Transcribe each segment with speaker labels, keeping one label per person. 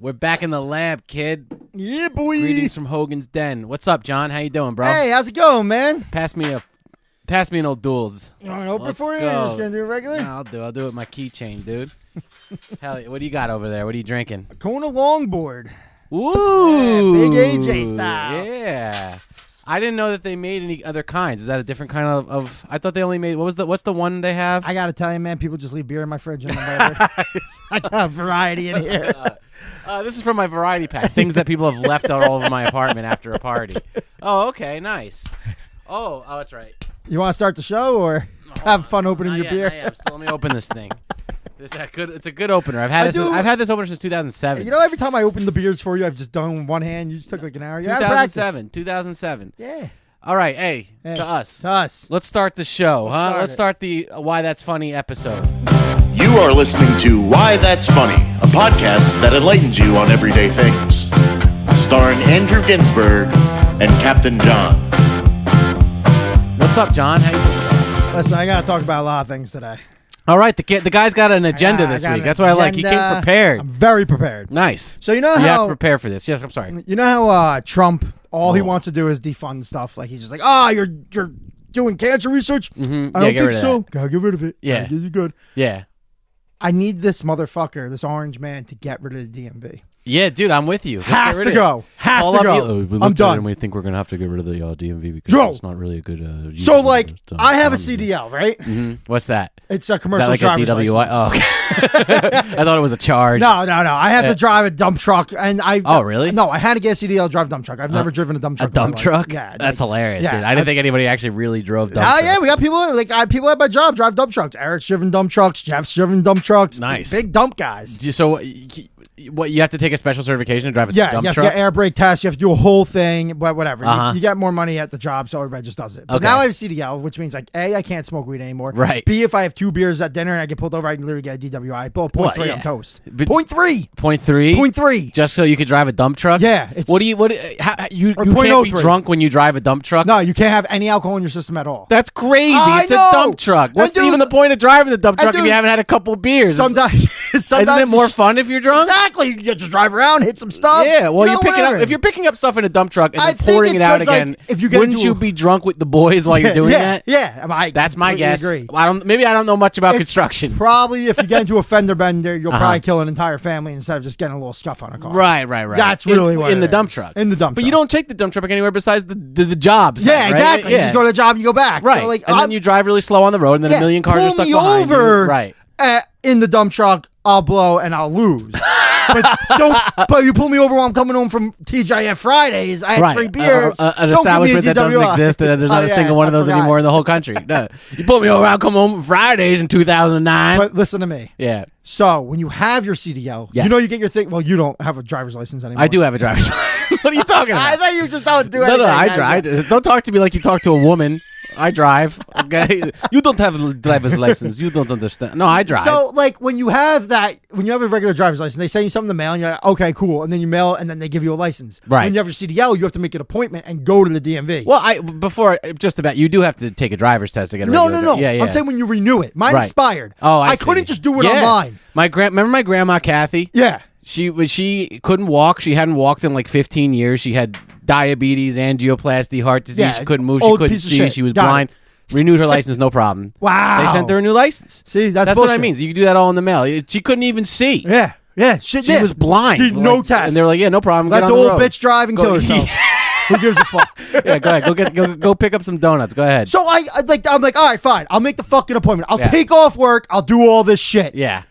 Speaker 1: We're back in the lab, kid.
Speaker 2: Yeah, boy.
Speaker 1: Greetings from Hogan's Den. What's up, John? How you doing, bro?
Speaker 2: Hey, how's it going, man?
Speaker 1: Pass me an old duels.
Speaker 2: You want me to open it for you?
Speaker 1: Go.
Speaker 2: You're just going to do it regular?
Speaker 1: No, I'll do it with my keychain, dude. Hell, what do you got over there? What are you drinking?
Speaker 2: A Kona longboard.
Speaker 1: Ooh.
Speaker 2: Yeah, big AJ style.
Speaker 1: Yeah. I didn't know that they made any other kinds. Is that a different kind of I thought they only made, what's the one they have?
Speaker 2: I got to tell you, man, people just leave beer in my fridge. And I got a variety in here.
Speaker 1: This is from my variety pack. Things that people have left out all over my apartment after a party. Oh, okay. Nice. Oh, that's right.
Speaker 2: You want to start the show or have fun opening your beer?
Speaker 1: So let me open this thing. It's a good opener. I've had this opener since 2007.
Speaker 2: You know, every time I open the beers for you, I've just done one hand. You just took like an hour.
Speaker 1: 2007. Yeah. All right. Hey, to us. Let's start the show, Let's start the Why That's Funny episode.
Speaker 3: You are listening to Why That's Funny, a podcast that enlightens you on everyday things. Starring Andrew Ginsberg and Captain John.
Speaker 1: What's up, John? How you doing?
Speaker 2: Listen, I got to talk about a lot of things today.
Speaker 1: All right, the guy's got an agenda this week. That's what I like. He came prepared.
Speaker 2: I'm very prepared.
Speaker 1: Nice.
Speaker 2: So you know
Speaker 1: how... You have
Speaker 2: how...
Speaker 1: to prepare for this. Yes, I'm sorry.
Speaker 2: You know how Trump, he wants to do is defund stuff. Like, he's just like, you're doing cancer research?
Speaker 1: Mm-hmm.
Speaker 2: I don't think so. Gotta get rid of it.
Speaker 1: Yeah.
Speaker 2: You're good.
Speaker 1: Yeah.
Speaker 2: I need this motherfucker, this orange man, to get rid of the DMV.
Speaker 1: Yeah, dude, I'm with you.
Speaker 2: Has to go. I'm done.
Speaker 1: And we think we're going to have to get rid of the DMV because it's not really a good...
Speaker 2: so, like, I have a CDL, right?
Speaker 1: Mm-hmm. What's that?
Speaker 2: It's a commercial
Speaker 1: Is that like
Speaker 2: driver's
Speaker 1: a DWI?
Speaker 2: license.
Speaker 1: Oh, okay. I thought it was a charge.
Speaker 2: No. I have to drive a dump truck. And
Speaker 1: Oh, really?
Speaker 2: No, I had to get a CDL to drive a dump truck. I've never driven a dump truck.
Speaker 1: A dump truck?
Speaker 2: Yeah.
Speaker 1: That's hilarious, dude. I didn't think anybody actually really drove dump trucks.
Speaker 2: Yeah, we got people at my job drive dump trucks. Eric's driven dump trucks. Jeff's driven dump trucks.
Speaker 1: Nice.
Speaker 2: Big dump guys.
Speaker 1: So, what, you have to take a special certification to drive a dump truck?
Speaker 2: Yeah, you have to get air brake tests. You have to do a whole thing, but whatever.
Speaker 1: Uh-huh.
Speaker 2: You get more money at the job, so everybody just does it. But now I have CDL, which means, like, A, I can't smoke weed anymore.
Speaker 1: Right.
Speaker 2: B, if I have 2 beers at dinner and I get pulled over, I can literally get a DWI. I pull 0.3, I'm toast.
Speaker 1: But,
Speaker 2: 0.3.
Speaker 1: 0.3?
Speaker 2: 0.3.
Speaker 1: Just so you could drive a dump truck?
Speaker 2: Yeah.
Speaker 1: You can't be drunk when you drive a dump truck?
Speaker 2: No, you can't have any alcohol in your system at all.
Speaker 1: That's crazy. It's a dump truck. What's even the point of driving the dump truck if you haven't had a couple beers?
Speaker 2: Sometimes
Speaker 1: isn't it more fun if you're drunk?
Speaker 2: Exactly. You just drive around, hit some stuff.
Speaker 1: Yeah, well, if you're picking up stuff in a dump truck and then pouring it out again, wouldn't you be drunk with the boys while you're doing that?
Speaker 2: Yeah.
Speaker 1: That's my guess.
Speaker 2: Agree.
Speaker 1: Maybe I don't know much about construction.
Speaker 2: Probably if you get into a fender bender, you'll probably kill an entire family instead of just getting a little scuff on a car.
Speaker 1: Right.
Speaker 2: That's really what
Speaker 1: in the dump truck.
Speaker 2: In the dump truck.
Speaker 1: But you don't take the dump truck anywhere besides the job site,
Speaker 2: Yeah, exactly.
Speaker 1: Right?
Speaker 2: You just go to the job, you go back.
Speaker 1: Right.
Speaker 2: So,
Speaker 1: then you drive really slow on the road, and then a million cars are stuck behind you. Right.
Speaker 2: In the dump truck, I'll blow and I'll lose. But you pull me over while I'm coming home from TGIF Fridays. I had 3 beers.
Speaker 1: An establishment that doesn't exist. There's not a single one of those anymore in the whole country. No. You pull me over, I'll come home Fridays in 2009.
Speaker 2: But listen to me.
Speaker 1: Yeah.
Speaker 2: So when you have your CDL, you know you get your thing. Well, you don't have a driver's license anymore.
Speaker 1: I do have a driver's license. What are you talking about?
Speaker 2: I thought you just don't do anything.
Speaker 1: No, I drive. Don't talk to me like you talk to a woman. I drive. Okay, you don't have a driver's license. You don't understand. No, I drive.
Speaker 2: So, like, when you have a regular driver's license, they send you something in the mail, and you're like, okay, cool, and then you mail it, and then they give you a license.
Speaker 1: Right.
Speaker 2: When you have your CDL, you have to make an appointment and go to the DMV.
Speaker 1: Well, you do have to take a driver's test to get a regular.
Speaker 2: No.
Speaker 1: Yeah.
Speaker 2: I'm saying when you renew it. Mine expired.
Speaker 1: Oh, I
Speaker 2: couldn't just do it online.
Speaker 1: Remember my grandma Kathy?
Speaker 2: Yeah.
Speaker 1: She couldn't walk. She hadn't walked in like 15 years. She had diabetes, angioplasty, heart disease.
Speaker 2: Yeah,
Speaker 1: she couldn't move. She couldn't see. She was blind. Renewed her license, no problem.
Speaker 2: Wow.
Speaker 1: They sent her a new license.
Speaker 2: See, that's
Speaker 1: what I mean. You can do that all in the mail. She couldn't even see.
Speaker 2: Yeah. She
Speaker 1: was blind.
Speaker 2: No test.
Speaker 1: And they were like, yeah, no problem.
Speaker 2: Let the old bitch drive and kill herself. Who gives a fuck?
Speaker 1: Yeah, go ahead. Go pick up some donuts. Go ahead.
Speaker 2: So I'm like, all right, fine. I'll make the fucking appointment. I'll take off work. I'll do all this shit.
Speaker 1: Yeah.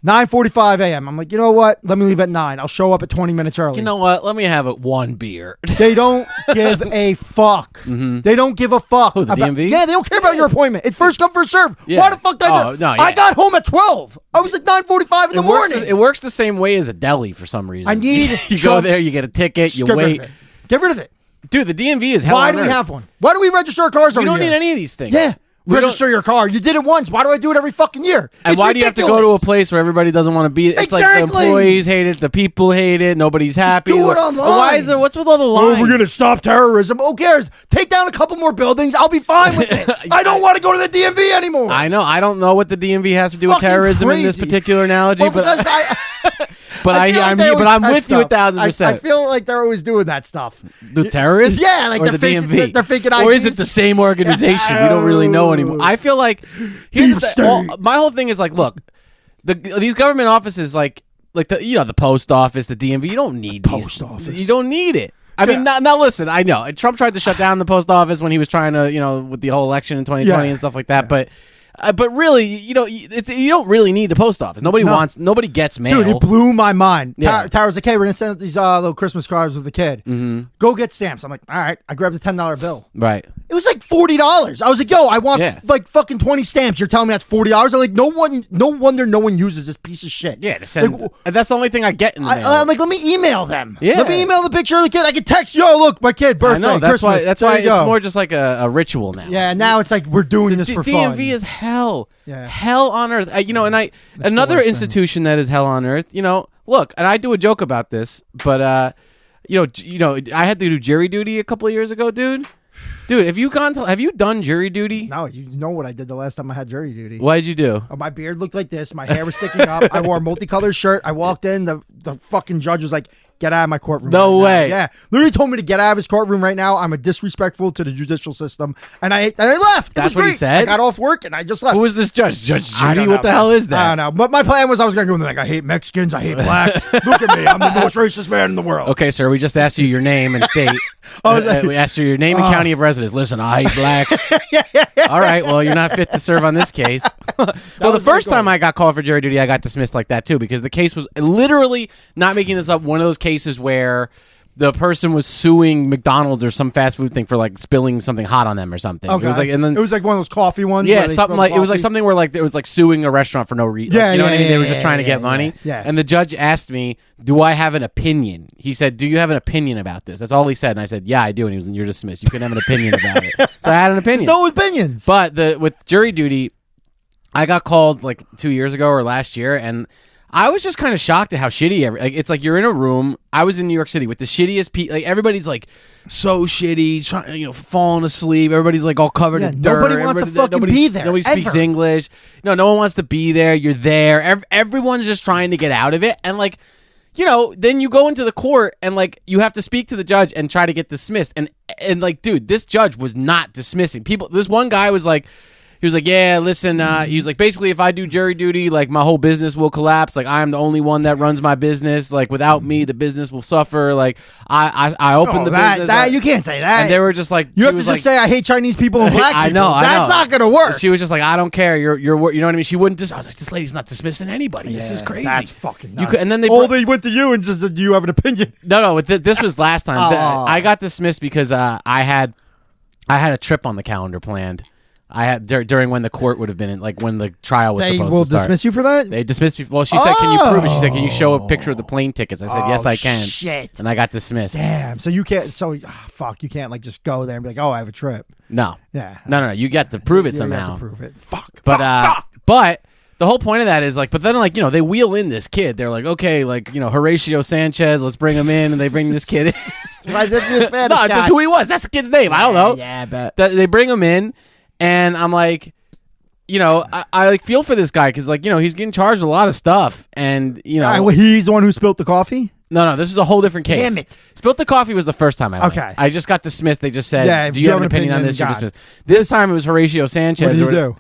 Speaker 2: 9:45 a.m. I'm like, you know what? Let me leave at 9. I'll show up at 20 minutes early.
Speaker 1: You know what? Let me have one beer.
Speaker 2: They don't give a fuck.
Speaker 1: Mm-hmm.
Speaker 2: They don't give a fuck.
Speaker 1: Who, the DMV?
Speaker 2: Yeah, they don't care about your appointment. It's first come, first serve.
Speaker 1: Yeah.
Speaker 2: Why the fuck did I got home at 12. I was at 9:45 in the morning.
Speaker 1: It works the same way as a deli for some reason.
Speaker 2: I need...
Speaker 1: you go there, you get a ticket, you wait.
Speaker 2: Get rid of it.
Speaker 1: Dude, the DMV is hell on earth.
Speaker 2: Why do we have one? Why do we register our cars every year?
Speaker 1: We don't need any of these things.
Speaker 2: Yeah. Register your car. You did it once. Why do I do it every fucking year?
Speaker 1: And why do you have to go to a place where everybody doesn't want to be? It's like the employees hate it, the people hate it, nobody's happy.
Speaker 2: Just do it online.
Speaker 1: Why is there? What's with all the lines?
Speaker 2: We're gonna stop terrorism. Who cares? Take down a couple more buildings. I'll be fine with it. I don't want to go to the DMV anymore.
Speaker 1: I know. I don't know what the DMV has to do with terrorism in this particular analogy, but But I'm with you 1,000%.
Speaker 2: I feel like they're always doing that stuff.
Speaker 1: The terrorists?
Speaker 2: Yeah, like
Speaker 1: or
Speaker 2: they're
Speaker 1: the
Speaker 2: faking,
Speaker 1: DMV?
Speaker 2: they're faking IDs.
Speaker 1: Or is it the same organization? We don't really know anymore. I feel like my whole thing is like, look, these government offices, like the post office, the DMV, you don't need
Speaker 2: post office.
Speaker 1: You don't need it. I mean, now listen, I know Trump tried to shut down the post office when he was trying to, with the whole election in 2020 and stuff like that. But really, you don't really need the post office. Nobody gets mail.
Speaker 2: Dude, it blew my mind.
Speaker 1: Yeah.
Speaker 2: Tara's like, hey, we're going to send out these little Christmas cards with the kid.
Speaker 1: Mm-hmm.
Speaker 2: Go get stamps. I'm like, all right. I grabbed a $10 bill.
Speaker 1: Right.
Speaker 2: It was like $40. I was like, yo, I want like fucking 20 stamps. You're telling me that's $40? I'm like, no wonder no one uses this piece of shit.
Speaker 1: Yeah, to send, that's the only thing I get in the mail.
Speaker 2: I'm like, let me email them.
Speaker 1: Yeah.
Speaker 2: Let me email the picture of the kid. I can text, yo, look, my kid, birthday,
Speaker 1: I know, that's
Speaker 2: Christmas.
Speaker 1: That's why it's more just like a ritual now.
Speaker 2: Yeah, now it's like we're doing this for fun.
Speaker 1: DMV is hell.
Speaker 2: Yeah.
Speaker 1: Hell on earth. Another institution that is hell on earth, look, and I do a joke about this, but I had to do jury duty a couple of years ago, dude. Dude, have you done jury duty?
Speaker 2: No, you know what I did the last time I had jury duty.
Speaker 1: What did you do?
Speaker 2: My beard looked like this. My hair was sticking up. I wore a multicolored shirt. I walked in. The fucking judge was like, get out of my courtroom.
Speaker 1: No way.
Speaker 2: Now. Yeah. Literally told me to get out of his courtroom right now. I'm a disrespectful to the judicial system. And I left.
Speaker 1: That's what he said?
Speaker 2: I got off work and I just left.
Speaker 1: Who was this judge? Judge Judy? What the hell is that?
Speaker 2: I don't know. But my plan was I was going to go in there like, I hate Mexicans. I hate blacks. Look at me. I'm the most racist man in the world.
Speaker 1: Okay, sir. We just asked you your name and state. We asked you your name and county of residence. Listen, I hate blacks. All right. Well, you're not fit to serve on this case. Well, the first time I got called for jury duty, I got dismissed like that too, because the case was literally, not making this up, one of those cases where the person was suing McDonald's or some fast food thing for like spilling something hot on them or something.
Speaker 2: Okay.
Speaker 1: It was like
Speaker 2: one of those coffee ones.
Speaker 1: Yeah, something like coffee. It was like something where like it was like suing a restaurant for no reason.
Speaker 2: Yeah,
Speaker 1: you know what I mean? They were
Speaker 2: yeah,
Speaker 1: just trying to get money.
Speaker 2: Yeah.
Speaker 1: And the judge asked me, "Do I have an opinion?" He said, "Do you have an opinion about this?" That's all he said, and I said, "Yeah, I do." And he was, "You're dismissed. You can have an opinion about it." So I had an opinion.
Speaker 2: There's no opinions.
Speaker 1: But with jury duty, I got called like 2 years ago or last year, and I was just kind of shocked at how shitty it's like you're in a room. I was in New York City with the shittiest people. Like everybody's like so shitty, trying, falling asleep. Everybody's like all covered in dirt.
Speaker 2: Nobody wants to fucking be there.
Speaker 1: Nobody speaks English. No one wants to be there. You're there. Everyone's just trying to get out of it. And like, then you go into the court and like you have to speak to the judge and try to get dismissed. And like, dude, this judge was not dismissing people. This one guy was like, he was like, yeah, listen, he was like, basically, if I do jury duty, like, my whole business will collapse. Like, I'm the only one that runs my business. Like, without me, the business will suffer. Like, I opened the business.
Speaker 2: You can't say that.
Speaker 1: And they were just like,
Speaker 2: you have to just say, I hate Chinese people and black people.
Speaker 1: I know.
Speaker 2: That's not going to work.
Speaker 1: She was just like, I don't care. You're you know what I mean? She wouldn't I was like, this lady's not dismissing anybody. Yeah, this is crazy.
Speaker 2: That's fucking nuts.
Speaker 1: And then they
Speaker 2: went to you and just said, do you have an opinion?
Speaker 1: No, this was last time. I got dismissed because I had a trip on the calendar planned. I had during when the court would have been in, like when the trial was supposed to start.
Speaker 2: They will dismiss you for that?
Speaker 1: They dismissed me. Well, she said, "Can you prove it?" She said, "Can you show a picture of the plane tickets?" I said, "Yes, I can."
Speaker 2: Shit.
Speaker 1: And I got dismissed.
Speaker 2: Damn. So you can't. So fuck. You can't like just go there and be like, "Oh, I have a trip."
Speaker 1: No.
Speaker 2: Yeah.
Speaker 1: No. You got to prove it somehow.
Speaker 2: You have to prove it. Fuck.
Speaker 1: But the whole point of that is like, but then like they wheel in this kid. They're like, okay, like Horatio Sanchez, let's bring him in, and they bring this kid in.
Speaker 2: Why is it this Spanish guy?
Speaker 1: Just who he was. That's the kid's name. I don't know.
Speaker 2: Yeah, but
Speaker 1: they bring him in, and I'm like. I like feel for this guy because like he's getting charged a lot of stuff, and
Speaker 2: he's the one who spilled the coffee.
Speaker 1: No, this is a whole different case.
Speaker 2: Damn it!
Speaker 1: Spilt the coffee was the first time I went.
Speaker 2: Okay.
Speaker 1: I just got dismissed. They just said, "Do you have an opinion on this?" You're dismissed. This time it was Horatio Sanchez.
Speaker 2: What did he do?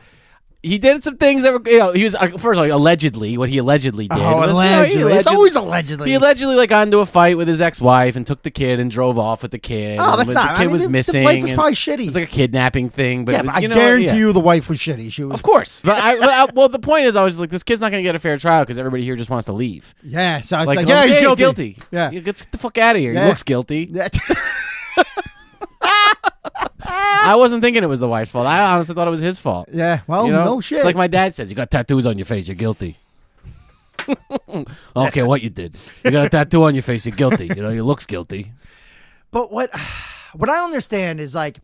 Speaker 1: He did some things that were, he was first of all, allegedly what he allegedly did.
Speaker 2: Allegedly, it's always allegedly.
Speaker 1: He allegedly like got into a fight with his ex-wife and took the kid and drove off with the kid.
Speaker 2: Oh, that's not.
Speaker 1: The kid was missing.
Speaker 2: The wife was probably shitty.
Speaker 1: It was like a kidnapping thing, but
Speaker 2: I guarantee you the wife was shitty. She was,
Speaker 1: of course. But well, the point is, I was like, this kid's not going to get a fair trial because everybody here just wants to leave.
Speaker 2: Yeah, so it's like
Speaker 1: he's
Speaker 2: he's
Speaker 1: guilty. Yeah, get the fuck out of here. He looks guilty. I wasn't thinking it was the wife's fault. I honestly thought it was his fault.
Speaker 2: Yeah, well, no shit.
Speaker 1: It's like my dad says, you got tattoos on your face, you're guilty. I don't care what you did. You got a tattoo on your face, you're guilty. You looks guilty.
Speaker 2: But what I don't understand is like,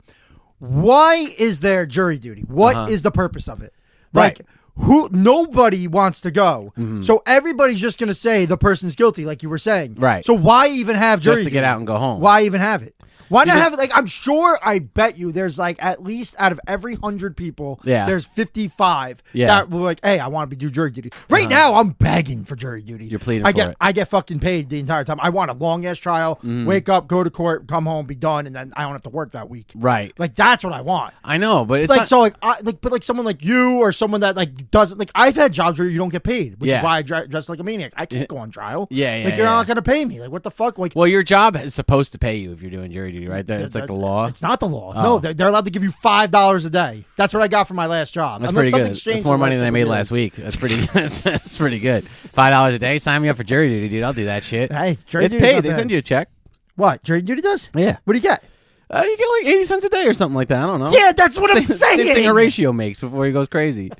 Speaker 2: why is there jury duty? What is the purpose of it? Like, nobody wants to go. Mm-hmm. So everybody's just going to say the person's guilty, like you were saying.
Speaker 1: Right.
Speaker 2: So why even have jury
Speaker 1: just to
Speaker 2: duty?
Speaker 1: Get out and go home.
Speaker 2: Why even have it? Why not have like? I'm sure. I bet you there's like at least out of every 100 people, there's 55 that were like, "Hey, I want to do jury duty." Right now, I'm begging for jury duty.
Speaker 1: You're pleading for it.
Speaker 2: I get fucking paid the entire time. I want a long ass trial. Wake up, go to court, come home, be done, and then I don't have to work that week.
Speaker 1: Right.
Speaker 2: Like that's what I want.
Speaker 1: I know, but it's
Speaker 2: like
Speaker 1: not...
Speaker 2: so like someone like you or someone that like doesn't like. I've had jobs where you don't get paid, which is why I dress like a maniac. I can't go on trial. Like you're not gonna pay me. Like what the fuck? Like,
Speaker 1: well, your job is supposed to pay you if you're doing jury duty, right? It's like the law.
Speaker 2: It's not the law. No, they're allowed to give you $5 a day. That's what I got for my last job.
Speaker 1: That's pretty good. That's more money than I made last week. That's pretty. That's pretty good. $5 a day. Sign me up for jury duty, dude. I'll do that shit.
Speaker 2: Hey, jury
Speaker 1: it's paid. They send you a check.
Speaker 2: What jury duty does?
Speaker 1: Yeah.
Speaker 2: What do you get?
Speaker 1: You get like 80 cents a day or something like that. I don't know.
Speaker 2: Yeah, that's what I'm saying.
Speaker 1: Same thing Horatio makes before he goes crazy.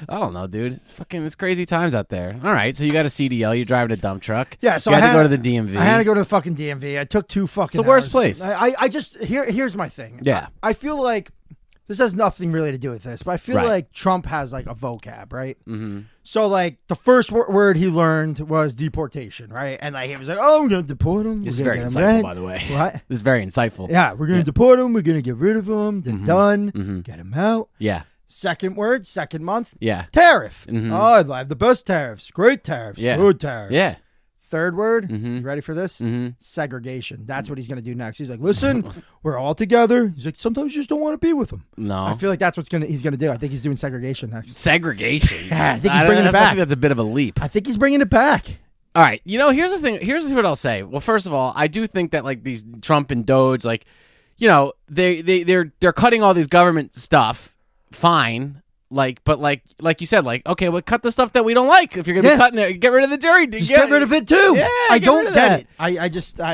Speaker 1: I don't know, dude. It's crazy times out there. All right, so you got a CDL. You're driving a dump truck.
Speaker 2: Yeah, so
Speaker 1: you had to go to the DMV.
Speaker 2: I had to go to the fucking DMV. I took 2 fucking.
Speaker 1: It's the worst
Speaker 2: hours.
Speaker 1: place.
Speaker 2: I just here's my thing.
Speaker 1: Yeah,
Speaker 2: I feel like this has nothing really to do with this, but I feel like Trump has like a vocab, right? Mm-hmm. So like the first word he learned was deportation, right? And like he was like, "Oh, we're gonna deport him."
Speaker 1: This is very insightful, by the way.
Speaker 2: What?
Speaker 1: This is very insightful.
Speaker 2: Yeah, we're gonna deport him. We're gonna get rid of him. They're done. Mm-hmm. Get him out.
Speaker 1: Yeah.
Speaker 2: Second word, second month.
Speaker 1: Yeah.
Speaker 2: Tariff.
Speaker 1: Mm-hmm.
Speaker 2: Oh, I have the best tariffs. Great tariffs.
Speaker 1: Yeah.
Speaker 2: Good tariffs.
Speaker 1: Yeah.
Speaker 2: Third word, you ready for this? Segregation. That's what he's going to do next. He's like, listen, we're all together. He's like, sometimes you just don't want to be with them.
Speaker 1: No.
Speaker 2: I feel like that's what he's going to do. I think he's doing segregation next.
Speaker 1: Segregation?
Speaker 2: Yeah, I think he's bringing it back.
Speaker 1: I think that's a bit of a leap.
Speaker 2: I think he's bringing it back.
Speaker 1: All right. Here's the thing. Here's what I'll say. Well, first of all, I do think that like these Trump and Doge, like, they're cutting all these government stuff. Fine. Like, but like you said, like, okay, well, cut the stuff that we don't like. If you're gonna be cutting it, get rid of the jury.
Speaker 2: Just get rid of it too.
Speaker 1: Yeah,
Speaker 2: I don't get it. I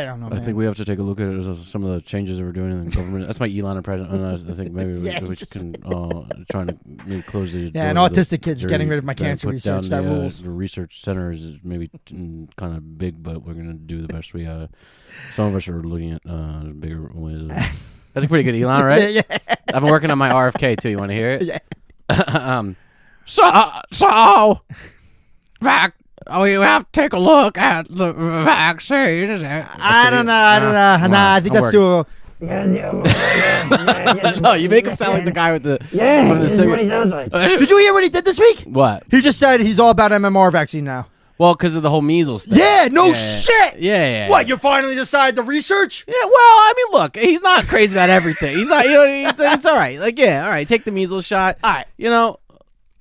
Speaker 2: don't know.
Speaker 1: I think we have to take a look at some of the changes that we're doing in the government. That's my Elon and president. I think maybe we can trying to maybe close the
Speaker 2: an autistic kid's getting rid of my cancer research. That rules.
Speaker 1: The research center is maybe kind of big, but we're gonna do the best we. Some of us are looking at bigger ways. That's a pretty good Elon, right?
Speaker 2: Yeah.
Speaker 1: I've been working on my RFK too. You want to hear it?
Speaker 2: Yeah.
Speaker 1: We have to take a look at the vaccine.
Speaker 2: I don't know. Nah, I think that's too.
Speaker 1: No, you make him sound like the guy with the
Speaker 2: what he sounds like. Did you hear what he did this week?
Speaker 1: What?
Speaker 2: He just said he's all about MMR vaccine now.
Speaker 1: Well, because of the whole measles thing.
Speaker 2: Yeah, shit.
Speaker 1: Yeah.
Speaker 2: What, you finally decided to research?
Speaker 1: Yeah, well, I mean, look, he's not crazy about everything. He's not, it's all right. Like, yeah, all right, take the measles shot.
Speaker 2: All right.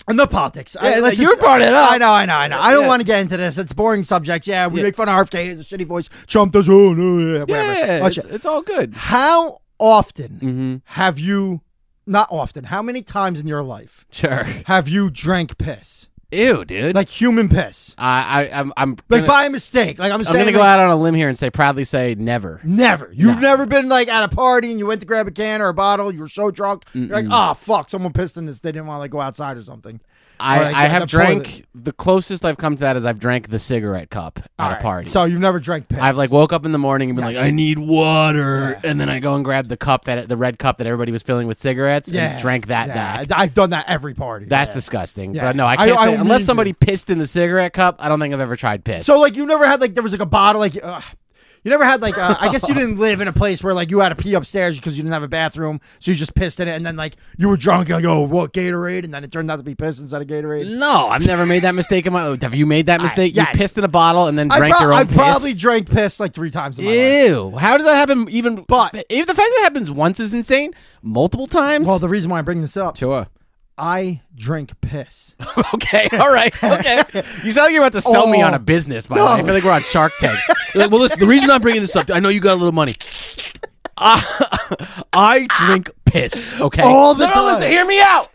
Speaker 1: And
Speaker 2: the politics.
Speaker 1: You brought it up.
Speaker 2: I know. I don't want to get into this. It's boring subjects. Yeah, we make fun of RFK. He has a shitty voice. Trump does. Oh, no, whatever.
Speaker 1: Yeah, it's all good.
Speaker 2: How often have you, not often, how many times in your life have you drank piss?
Speaker 1: Ew, dude.
Speaker 2: Like human piss.
Speaker 1: I'm
Speaker 2: like by mistake. Like I'm saying.
Speaker 1: I'm gonna go out on a limb here and proudly say never.
Speaker 2: Never. You've never been like at a party and you went to grab a can or a bottle. You were so drunk. You're like, oh fuck, someone pissed in this. They didn't want to like go outside or something.
Speaker 1: I have drank. The closest I've come to that is I've drank the cigarette cup at a party.
Speaker 2: So you've never drank piss.
Speaker 1: I've like woke up in the morning and been like, I need water, and then I go and grab the red cup that everybody was filling with cigarettes, and drank that back.
Speaker 2: I've done that every party.
Speaker 1: That's disgusting. Yeah. But no, I can't say unless somebody pissed in the cigarette cup. I don't think I've ever tried piss.
Speaker 2: So like you never had like there was like a bottle like. You never had like I guess you didn't live in a place where like you had to pee upstairs because you didn't have a bathroom, so you just pissed in it, and then like you were drunk, you're like, oh, what, Gatorade, and then it turned out to be piss instead of Gatorade.
Speaker 1: No, I've never made that mistake in my life. Have you made that mistake? Yes. You pissed in a bottle and then drank your own piss?
Speaker 2: I probably drank piss like 3 times in my life.
Speaker 1: Ew. How does that happen? Even the fact that it happens once is insane. Multiple times.
Speaker 2: Well, the reason why I bring this up.
Speaker 1: Sure.
Speaker 2: I drink piss.
Speaker 1: Okay, all right, okay. You sound like you're about to sell me on a business, by the way. I feel like we're on Shark Tank. You're like, well, listen, the reason I'm bringing this up, I know you got a little money. I drink piss, okay?
Speaker 2: All the time.
Speaker 1: No, listen, hear me out.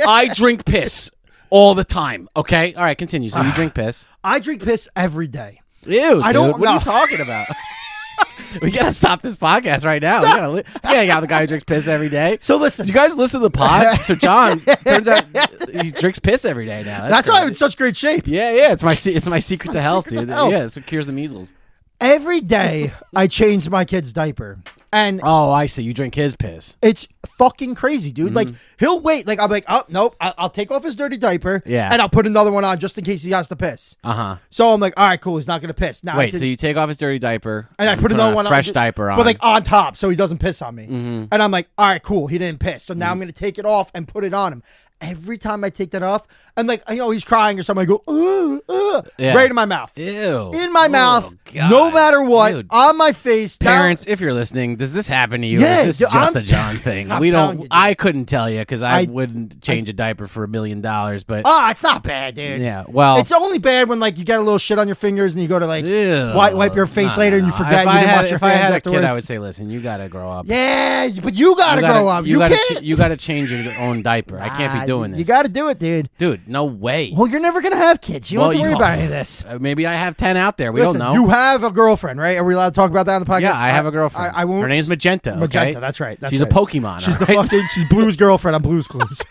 Speaker 1: I drink piss all the time, okay? All right, continue. So you drink piss.
Speaker 2: I drink piss every day.
Speaker 1: Ew, what are you talking about? We gotta stop this podcast right now. We gotta get the guy who drinks piss every day.
Speaker 2: So listen,
Speaker 1: do you guys listen to the pod? So John, turns out he drinks piss every day now.
Speaker 2: That's why I'm in such great shape.
Speaker 1: Yeah. It's my secret to health, dude. Yeah, it's what cures the measles.
Speaker 2: Every day I change my kid's diaper. And
Speaker 1: oh, I see. You drink his piss.
Speaker 2: It's fucking crazy, dude. Like, he'll wait. Like, I'm like, oh, nope. I'll take off his dirty diaper.
Speaker 1: Yeah.
Speaker 2: And I'll put another one on just in case he has to piss.
Speaker 1: Uh-huh.
Speaker 2: So I'm like, all right, cool. He's not going to piss. Now
Speaker 1: Wait, so you take off his dirty diaper.
Speaker 2: And I put another one on.
Speaker 1: Fresh diaper on.
Speaker 2: But, like, on top so he doesn't piss on me. And I'm like, all right, cool. He didn't piss. So now I'm going to take it off and put it on him. Every time I take that off, and like, he's crying or something, I go, right in my mouth.
Speaker 1: Ew.
Speaker 2: In my mouth,
Speaker 1: God.
Speaker 2: no matter what,
Speaker 1: Dude.
Speaker 2: on my face.
Speaker 1: Parents, if you're listening, does this happen to you?
Speaker 2: Yeah,
Speaker 1: or is this just a John thing?
Speaker 2: I'm
Speaker 1: We
Speaker 2: telling
Speaker 1: don't.
Speaker 2: you, dude.
Speaker 1: I couldn't tell you because I wouldn't change a diaper for $1 million. But
Speaker 2: Oh, it's not bad, dude.
Speaker 1: yeah, well,
Speaker 2: It's only bad when like you get a little shit on your fingers and you go to like
Speaker 1: ew.
Speaker 2: wipe your face later and you forget you didn't wash your
Speaker 1: If I
Speaker 2: hands
Speaker 1: had a
Speaker 2: afterwards.
Speaker 1: kid, I would say, listen, you got to grow up.
Speaker 2: Yeah, but you gotta grow up. You can't.
Speaker 1: You got to change your own diaper. I can't be doing this.
Speaker 2: You gotta do it, dude.
Speaker 1: Dude, no way.
Speaker 2: Well, you're never gonna have kids. You don't have to worry about any of this.
Speaker 1: Maybe I have 10 out there. We
Speaker 2: Listen,
Speaker 1: don't know.
Speaker 2: you have a girlfriend, right? Are we allowed to talk about that on the podcast?
Speaker 1: Yeah, I have a girlfriend.
Speaker 2: I won't.
Speaker 1: Her name's Magenta.
Speaker 2: Magenta.
Speaker 1: Okay?
Speaker 2: That's right.
Speaker 1: She's a Pokemon.
Speaker 2: She's
Speaker 1: all
Speaker 2: the
Speaker 1: right?
Speaker 2: fucking. She's Blue's girlfriend on Blue's Clues.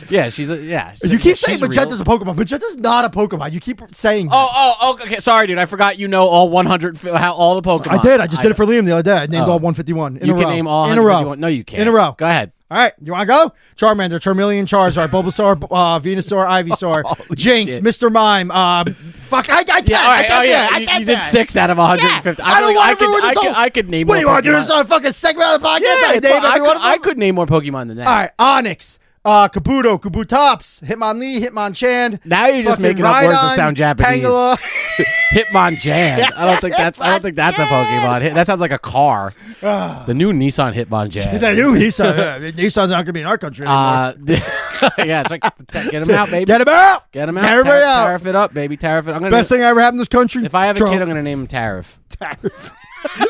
Speaker 1: yeah. She's a yeah.
Speaker 2: You keep saying
Speaker 1: she's
Speaker 2: Magenta's
Speaker 1: real.
Speaker 2: a Pokemon. Magenta's not a Pokemon. You keep saying.
Speaker 1: Oh, okay. Sorry, dude. I forgot you know all 100, all the Pokemon.
Speaker 2: I did. I just did it for Liam the other day. I named all 151 in
Speaker 1: You
Speaker 2: a
Speaker 1: can
Speaker 2: row.
Speaker 1: name all
Speaker 2: in a
Speaker 1: 151.
Speaker 2: row.
Speaker 1: No, you can't.
Speaker 2: In a row.
Speaker 1: Go ahead.
Speaker 2: All right, you want to go? Charmander, Charmeleon, Charizard, Bulbasaur, Venusaur, Ivysaur, Jinx,
Speaker 1: shit.
Speaker 2: Mr. Mime. Fuck, I can't.
Speaker 1: Yeah, all right.
Speaker 2: I
Speaker 1: Oh, yeah.
Speaker 2: can't.
Speaker 1: You did 6 out of 150.
Speaker 2: Yeah. I don't want to ruin this whole.
Speaker 1: I could name
Speaker 2: What
Speaker 1: more
Speaker 2: do you want to do?
Speaker 1: Pokemon.
Speaker 2: This on a fucking segment of the podcast?
Speaker 1: Yeah,
Speaker 2: I
Speaker 1: it's
Speaker 2: name
Speaker 1: fine.
Speaker 2: every one of them?
Speaker 1: I could name more Pokemon than that.
Speaker 2: All right, Onyx, Kabuto, Kabutops, Hitmonlee, Hitmonchan.
Speaker 1: Now you're just
Speaker 2: fucking
Speaker 1: making up words that
Speaker 2: Rhydon,
Speaker 1: sound Japanese.
Speaker 2: Tangela.
Speaker 1: Hitmonchan. I don't think that's a Pokemon. That sounds like a car. The new Nissan Hitmonchan.
Speaker 2: The new Nissan. Nissan's not going to be in our country anymore.
Speaker 1: Yeah, it's like get him out, baby.
Speaker 2: Get him out.
Speaker 1: Get him out.
Speaker 2: Get everybody out.
Speaker 1: Tariff it up, baby. Tariff it. I'm gonna.
Speaker 2: Best thing ever happened in this country.
Speaker 1: If I have a
Speaker 2: Trump.
Speaker 1: kid, I'm gonna name him Tariff.
Speaker 2: Tariff.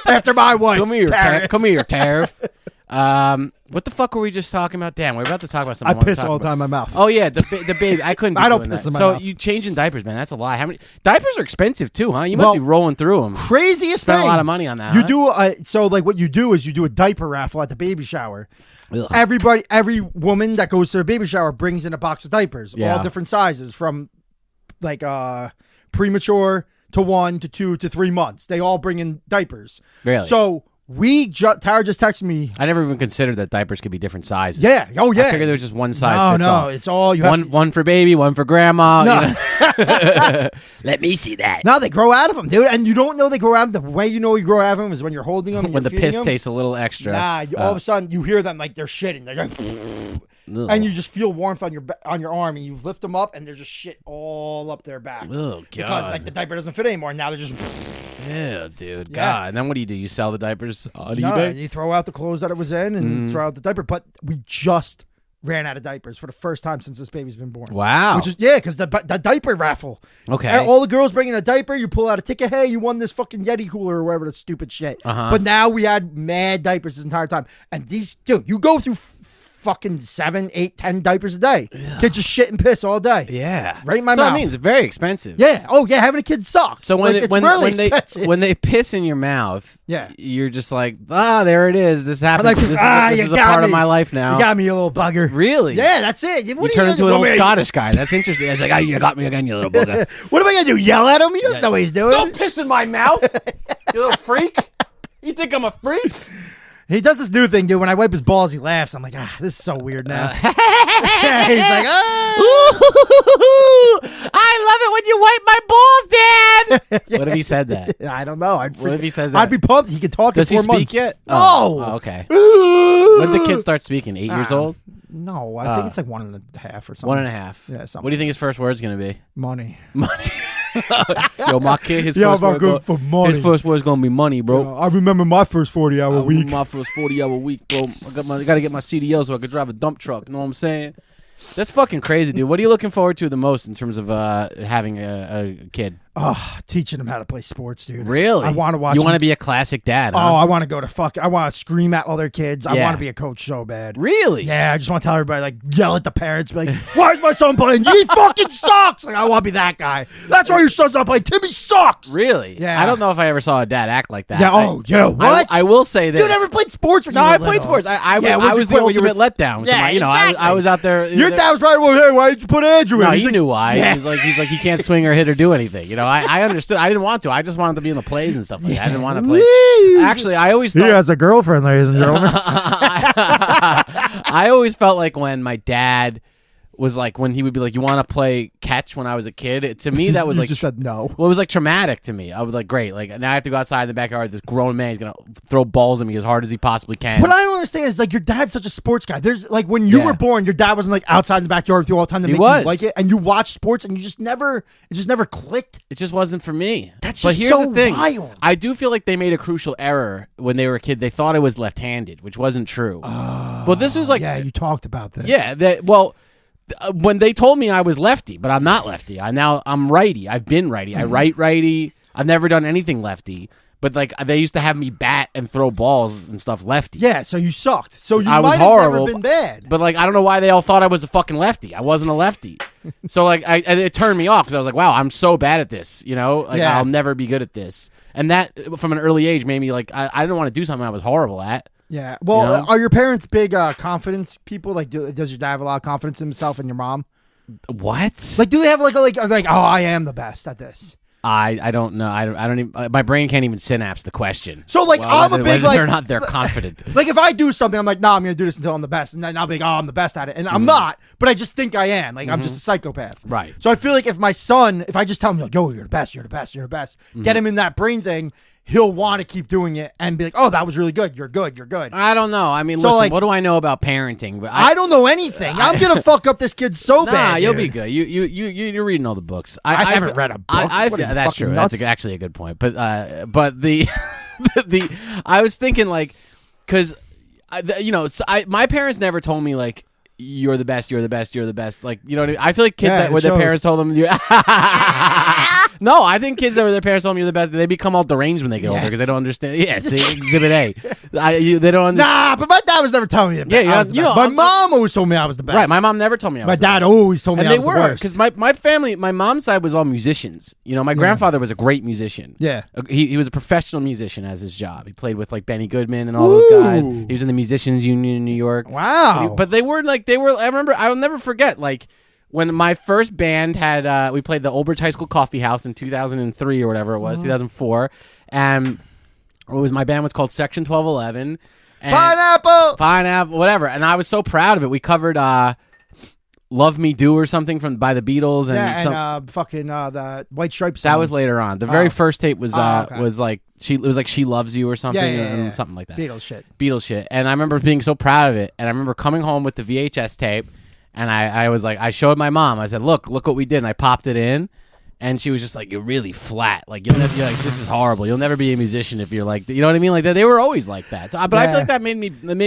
Speaker 2: After my wife.
Speaker 1: Come here,
Speaker 2: Tariff.
Speaker 1: Come here, Tariff. What the fuck were we just talking about? Damn, we're about to talk about something.
Speaker 2: I piss all the time in my mouth.
Speaker 1: Oh yeah, the baby. I couldn't. Be
Speaker 2: I don't
Speaker 1: doing
Speaker 2: piss
Speaker 1: that.
Speaker 2: in my
Speaker 1: So
Speaker 2: mouth.
Speaker 1: you changing diapers, man? That's a lie. How many diapers are expensive too, huh? You must
Speaker 2: Well,
Speaker 1: be rolling through them.
Speaker 2: Craziest
Speaker 1: Spent
Speaker 2: thing.
Speaker 1: a lot of money on that.
Speaker 2: You
Speaker 1: huh?
Speaker 2: do so like what you do is you do a diaper raffle at the baby shower.
Speaker 1: Ugh.
Speaker 2: Every woman that goes to the baby shower brings in a box of diapers,
Speaker 1: Yeah.
Speaker 2: all different sizes, from like premature to 1 to 2 to 3 months. They all bring in diapers.
Speaker 1: Really?
Speaker 2: So Tara just texted me.
Speaker 1: I never even considered that diapers could be different sizes.
Speaker 2: Yeah. Oh yeah.
Speaker 1: I figured there was just one size
Speaker 2: No,
Speaker 1: fits
Speaker 2: no.
Speaker 1: all.
Speaker 2: It's all you have.
Speaker 1: One for baby, one for grandma.
Speaker 2: No.
Speaker 1: You know? Let me see that.
Speaker 2: No, they grow out of them, dude. And you don't know they grow out of them. The way you know you grow out of them is when you're holding them. And
Speaker 1: When the
Speaker 2: you're feeding
Speaker 1: piss
Speaker 2: them.
Speaker 1: tastes a little extra.
Speaker 2: Nah, all of a sudden you hear them like they're shitting. They're like, and you just feel warmth on your arm, and you lift them up, and there's just shit all up their back.
Speaker 1: Oh god.
Speaker 2: Because like the diaper doesn't fit anymore. And now they're just
Speaker 1: Yeah, dude.
Speaker 2: Yeah.
Speaker 1: God. And then what do? You sell the diapers on
Speaker 2: no.
Speaker 1: eBay?
Speaker 2: And you throw out the clothes that it was in, and throw out the diaper. But we just ran out of diapers for the first time since this baby's been born.
Speaker 1: Wow.
Speaker 2: Which is because the diaper raffle.
Speaker 1: Okay.
Speaker 2: And all the girls bring in a diaper. You pull out a ticket. Hey, you won this fucking Yeti cooler or whatever the stupid shit.
Speaker 1: Uh-huh.
Speaker 2: But now we had mad diapers this entire time. And these, dude, you go through fucking 7, 8, 10 diapers a day. Kids just shit and piss all day.
Speaker 1: Yeah.
Speaker 2: Right in my
Speaker 1: so
Speaker 2: mouth.
Speaker 1: I mean, it's very expensive.
Speaker 2: Yeah. Oh yeah, having a kid sucks.
Speaker 1: So when
Speaker 2: Like,
Speaker 1: it,
Speaker 2: it's really expensive.
Speaker 1: when they piss in your mouth,
Speaker 2: Yeah.
Speaker 1: you're just like, there it is. This happens.
Speaker 2: like,
Speaker 1: this
Speaker 2: you
Speaker 1: is a
Speaker 2: got
Speaker 1: part of
Speaker 2: me.
Speaker 1: my life now.
Speaker 2: You got me, you little bugger.
Speaker 1: Really?
Speaker 2: Yeah, that's it.
Speaker 1: You turn into an old Scottish guy. That's interesting. It's like, you got me again, you little bugger.
Speaker 2: What am I gonna do? Yell at him? He doesn't know what he's doing.
Speaker 1: Don't piss in my mouth, you little freak. You think I'm a freak?
Speaker 2: He does this new thing, dude. When I wipe his balls, he laughs. I'm like, this is so weird now. He's like,
Speaker 1: I love it when you wipe my balls, Dad. What if he said that?
Speaker 2: I don't know.
Speaker 1: What if he says that?
Speaker 2: I'd be pumped. He could talk
Speaker 1: Does
Speaker 2: in
Speaker 1: he
Speaker 2: 4
Speaker 1: speak
Speaker 2: months.
Speaker 1: yet?
Speaker 2: No.
Speaker 1: Oh, okay. When did the kid start speaking? 8 years old?
Speaker 2: No, I think it's like 1.5 or something.
Speaker 1: 1.5.
Speaker 2: Yeah, something.
Speaker 1: What do you think his first word's gonna be?
Speaker 2: Money.
Speaker 1: Money. Yo, my kid, his
Speaker 2: Yeah,
Speaker 1: first
Speaker 2: I'm
Speaker 1: word
Speaker 2: good for money.
Speaker 1: His first word's gonna be money, bro.
Speaker 2: I remember my first 40-hour week.
Speaker 1: My first 40-hour week, bro. I gotta get my CDL so I could drive a dump truck. You know what I'm saying? That's fucking crazy, dude. What are you looking forward to the most in terms of having a kid?
Speaker 2: Oh, teaching them how to play sports, dude.
Speaker 1: Really?
Speaker 2: I want to watch.
Speaker 1: You want to
Speaker 2: them.
Speaker 1: be a classic dad?
Speaker 2: Oh,
Speaker 1: Huh?
Speaker 2: I want to go to fuck. I want to scream at all their kids. I
Speaker 1: Yeah.
Speaker 2: want to be a coach so bad.
Speaker 1: Really?
Speaker 2: Yeah, I just want to tell everybody, like, yell at the parents, be like, why is my son playing? He fucking sucks. Like, I want to be that guy. That's why your son's not playing. Timmy sucks.
Speaker 1: Really?
Speaker 2: Yeah.
Speaker 1: I don't know if I ever saw a dad act like that.
Speaker 2: Yeah. Oh, yeah. What?
Speaker 1: I will say this.
Speaker 2: You never played sports when
Speaker 1: No,
Speaker 2: you were
Speaker 1: I played
Speaker 2: little.
Speaker 1: sports. I
Speaker 2: what'd you
Speaker 1: was the
Speaker 2: quit when you
Speaker 1: ultimate
Speaker 2: were-
Speaker 1: letdown.
Speaker 2: Yeah, exactly.
Speaker 1: I was out there.
Speaker 2: Your dad was right. Well, hey, why did you put Andrew in?
Speaker 1: No,
Speaker 2: He's
Speaker 1: he
Speaker 2: like,
Speaker 1: knew why.
Speaker 2: Yeah.
Speaker 1: He's like he can't swing or hit or do anything. You I understood. I didn't want to. I just wanted to be in the plays and stuff like that. I didn't want to play. Actually, I always thought...
Speaker 2: He has a girlfriend, ladies and gentlemen.
Speaker 1: I always felt like when my dad was like, when he would be like, you want to play catch when I was a kid? To me, that was
Speaker 2: You
Speaker 1: like...
Speaker 2: just said no.
Speaker 1: Well, it was like traumatic to me. I was like, great. Like, now I have to go outside in the backyard. This grown man is going to throw balls at me as hard as he possibly can.
Speaker 2: What I don't understand is like your dad's such a sports guy. There's like when you were born, your dad wasn't like outside in the backyard with you all the time to make you like it, and you watch sports and it just never clicked.
Speaker 1: It just wasn't for me.
Speaker 2: That's
Speaker 1: but
Speaker 2: just
Speaker 1: here's
Speaker 2: so
Speaker 1: the thing.
Speaker 2: wild.
Speaker 1: I do feel like they made a crucial error when they were a kid. They thought I was left-handed, which wasn't true. Well, this was like...
Speaker 2: Yeah, you talked about this.
Speaker 1: Yeah, when they told me I was lefty, but I'm not lefty. I'm righty. I've been righty. I write righty. I've never done anything lefty. But like they used to have me bat and throw balls and stuff lefty.
Speaker 2: Yeah, so you sucked. So you
Speaker 1: I was
Speaker 2: might have
Speaker 1: horrible,
Speaker 2: never been bad.
Speaker 1: But like I don't know why they all thought I was a fucking lefty. I wasn't a lefty. So like it turned me off because I was like, wow, I'm so bad at this. You know, like I'll never be good at this. And that from an early age made me like I didn't want to do something I was horrible at.
Speaker 2: Yeah. Well, are your parents big confidence people? Like, does your dad have a lot of confidence in himself and your mom?
Speaker 1: What?
Speaker 2: Like, do they have like oh, I am the best at this?
Speaker 1: I don't know. I don't even. My brain can't even synapse the question.
Speaker 2: So like, I'm a big like.
Speaker 1: They're not. They're confident.
Speaker 2: Like if I do something, I'm like, nah, I'm gonna do this until I'm the best, and then I'll be like, oh, I'm the best at it, and I'm not, but I just think I am. Like I'm just a psychopath.
Speaker 1: Right.
Speaker 2: So I feel like if my son, if I just tell him like, yo, you're the best, you're the best, you're the best, get him in that brain thing. He'll want to keep doing it and be like, oh, that was really good. You're good. You're good.
Speaker 1: I don't know. I mean,
Speaker 2: So,
Speaker 1: listen,
Speaker 2: like-
Speaker 1: what do I know about parenting? But
Speaker 2: I don't know anything. I'm gonna fuck up this kid so
Speaker 1: Nah,
Speaker 2: bad.
Speaker 1: you'll
Speaker 2: dude.
Speaker 1: be good. You're reading all the books.
Speaker 2: I haven't read a book. What are you,
Speaker 1: that's
Speaker 2: fucking
Speaker 1: true.
Speaker 2: nuts?
Speaker 1: That's actually a good point. But the I was thinking like, because my parents never told me like you're the best, you're the best, you're the best. Like, you know what I mean? I feel like kids that where their parents told them no, I think kids that where their parents told them you're the best, they become all deranged when they get older because they don't understand. Yeah, see, Exhibit A. They don't understand.
Speaker 2: Nah, but my dad was never telling me that.
Speaker 1: Yeah,
Speaker 2: I was the best. My mom always told me I was the best.
Speaker 1: Right, my mom never told me I was
Speaker 2: My
Speaker 1: the
Speaker 2: dad
Speaker 1: best.
Speaker 2: always told me I was the worst.
Speaker 1: And they were, because my family, my mom's side was all musicians. You know, my grandfather was a great musician.
Speaker 2: Yeah.
Speaker 1: He was a professional musician as his job. He played with like Benny Goodman and all those guys. He was in the Musicians Union in New York.
Speaker 2: Wow.
Speaker 1: But they were, I remember, I'll never forget, like, when my first band had, we played the Old Bridge High School Coffee House in 2003 or whatever it was, 2004. And my band was called Section 1211. Pineapple, whatever. And I was so proud of it. We covered Love Me Do or something by the Beatles. And
Speaker 2: the White Stripes song.
Speaker 1: That was later on. The very first tape was like She Loves You or something, and something like that.
Speaker 2: Beatles shit.
Speaker 1: And I remember being so proud of it. And I remember coming home with the VHS tape, and I was like, I showed my mom. I said, look what we did. And I popped it in. And she was just like, you're really flat. Like, you're like, this is horrible. You'll never be a musician if you're like, you know what I mean? Like, they were always like that. So, but I feel like that made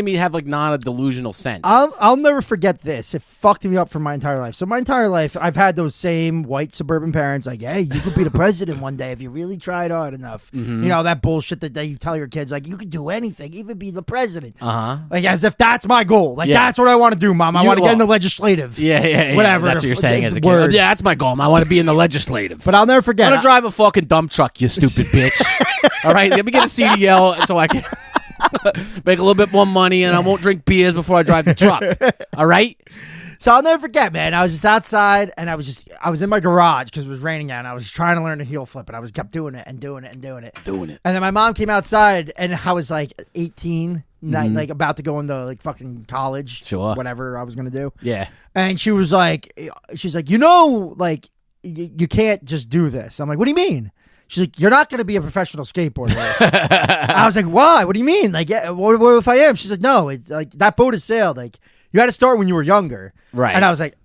Speaker 1: me have like not a delusional sense.
Speaker 2: I'll never forget this. It fucked me up for my entire life. So my entire life, I've had those same white suburban parents like, hey, you could be the president one day if you really tried hard enough. Mm-hmm. You know, that bullshit that you tell your kids, like, you could do anything, even be the president. Like, as if that's my goal. Like, that's what I want to do, Mom. I want to get in the legislative.
Speaker 1: Yeah.
Speaker 2: Whatever.
Speaker 1: That's what you're saying as a kid. Yeah, that's my goal. I want to be in the legislative.
Speaker 2: But I'll never forget.
Speaker 1: I'm going to drive a fucking dump truck, you stupid bitch. All right, let me get a CDL so I can make a little bit more money and I won't drink beers before I drive the truck. All right?
Speaker 2: So I'll never forget, man. I was just outside and I was in my garage because it was raining out and I was trying to learn to heel flip and I kept doing it and doing it and doing it. And then my mom came outside and I was like 18, like about to go into like fucking college.
Speaker 1: Sure.
Speaker 2: Whatever I was going to do.
Speaker 1: Yeah.
Speaker 2: And she's like, you know, like, you can't just do this. I'm like, what do you mean? She's like, you're not going to be a professional skateboarder. I was like, why? What do you mean? Like, what if I am? She's like, no, it's like that boat has sailed. Like, you had to start when you were younger.
Speaker 1: Right.
Speaker 2: And I was like,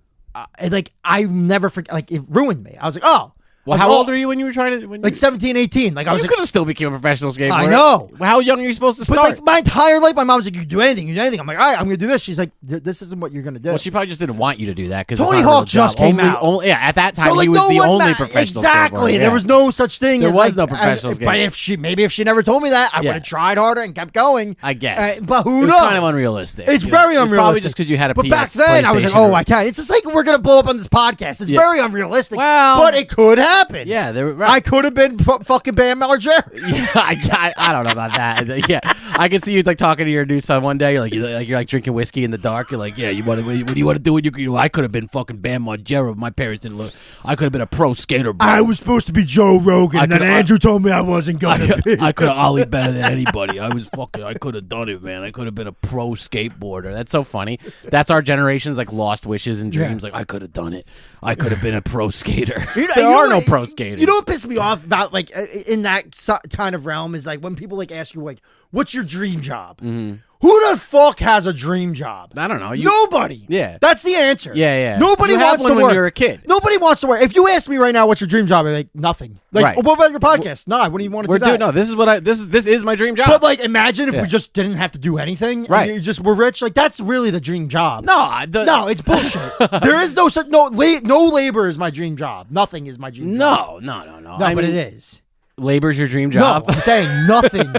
Speaker 2: I never forget. Like, it ruined me. I was like, oh.
Speaker 1: Well, how old were you when you were trying to...
Speaker 2: Like 17, 18. Like, I was
Speaker 1: you could have still became a professional skateboarder.
Speaker 2: I know.
Speaker 1: How young are you supposed to start?
Speaker 2: But like my entire life, my mom was like, you can do anything. I'm like, all right, I'm going to do this. She's like, this isn't what you're going to do.
Speaker 1: Well, she probably just didn't want you to do that.
Speaker 2: Tony Hawk just came out.
Speaker 1: At that time, he was the only professional skateboarder.
Speaker 2: Exactly. There was no such thing.
Speaker 1: There was no professional skateboarder.
Speaker 2: But if she never told me that, I would have tried harder and kept going.
Speaker 1: I guess.
Speaker 2: But who knows?
Speaker 1: It's kind of unrealistic.
Speaker 2: It's very unrealistic.
Speaker 1: It's probably just because you had a
Speaker 2: But back then, I was like, oh, I can't. It's just like we're going to blow up on this podcast. It's very unrealistic.
Speaker 1: Well,
Speaker 2: but it could happen. happen.
Speaker 1: Yeah,
Speaker 2: I could have been fucking Bam Margera.
Speaker 1: Yeah, I don't know about that. Yeah, I can see you like talking to your new son one day. You're like drinking whiskey in the dark. You're like, yeah, what do you want to do? I could have been fucking Bam Margera. My parents didn't look. I could have been a pro skater. Bro.
Speaker 2: I was supposed to be Joe Rogan, and then Andrew told me I wasn't gonna be.
Speaker 1: I could have ollied better than anybody. I could have done it, man. I could have been a pro skateboarder. That's so funny. That's our generation's like lost wishes and dreams. Like I could have done it. I could have been a pro skater. There are no pro skaters.
Speaker 2: You know what pissed me off about like in that kind of realm is like when people like ask you like, "What's your dream job?" Mm-hmm. Who the fuck has a dream job?
Speaker 1: I don't know.
Speaker 2: Nobody.
Speaker 1: Yeah.
Speaker 2: That's the answer.
Speaker 1: Yeah.
Speaker 2: Nobody wants to work.
Speaker 1: When you're a kid.
Speaker 2: Nobody wants to work. If you ask me right now, what's your dream job? I'm like, nothing. Like,
Speaker 1: right.
Speaker 2: What about your podcast? No, I wouldn't even want to do that.
Speaker 1: No, this is what this is my dream job.
Speaker 2: But like, imagine if we just didn't have to do anything.
Speaker 1: Right.
Speaker 2: And you just were rich. Like, that's really the dream job.
Speaker 1: No,
Speaker 2: it's bullshit. There is no labor is my dream job. Nothing is my dream job.
Speaker 1: No.
Speaker 2: But it is.
Speaker 1: Labor's your dream job?
Speaker 2: No, I'm saying nothing.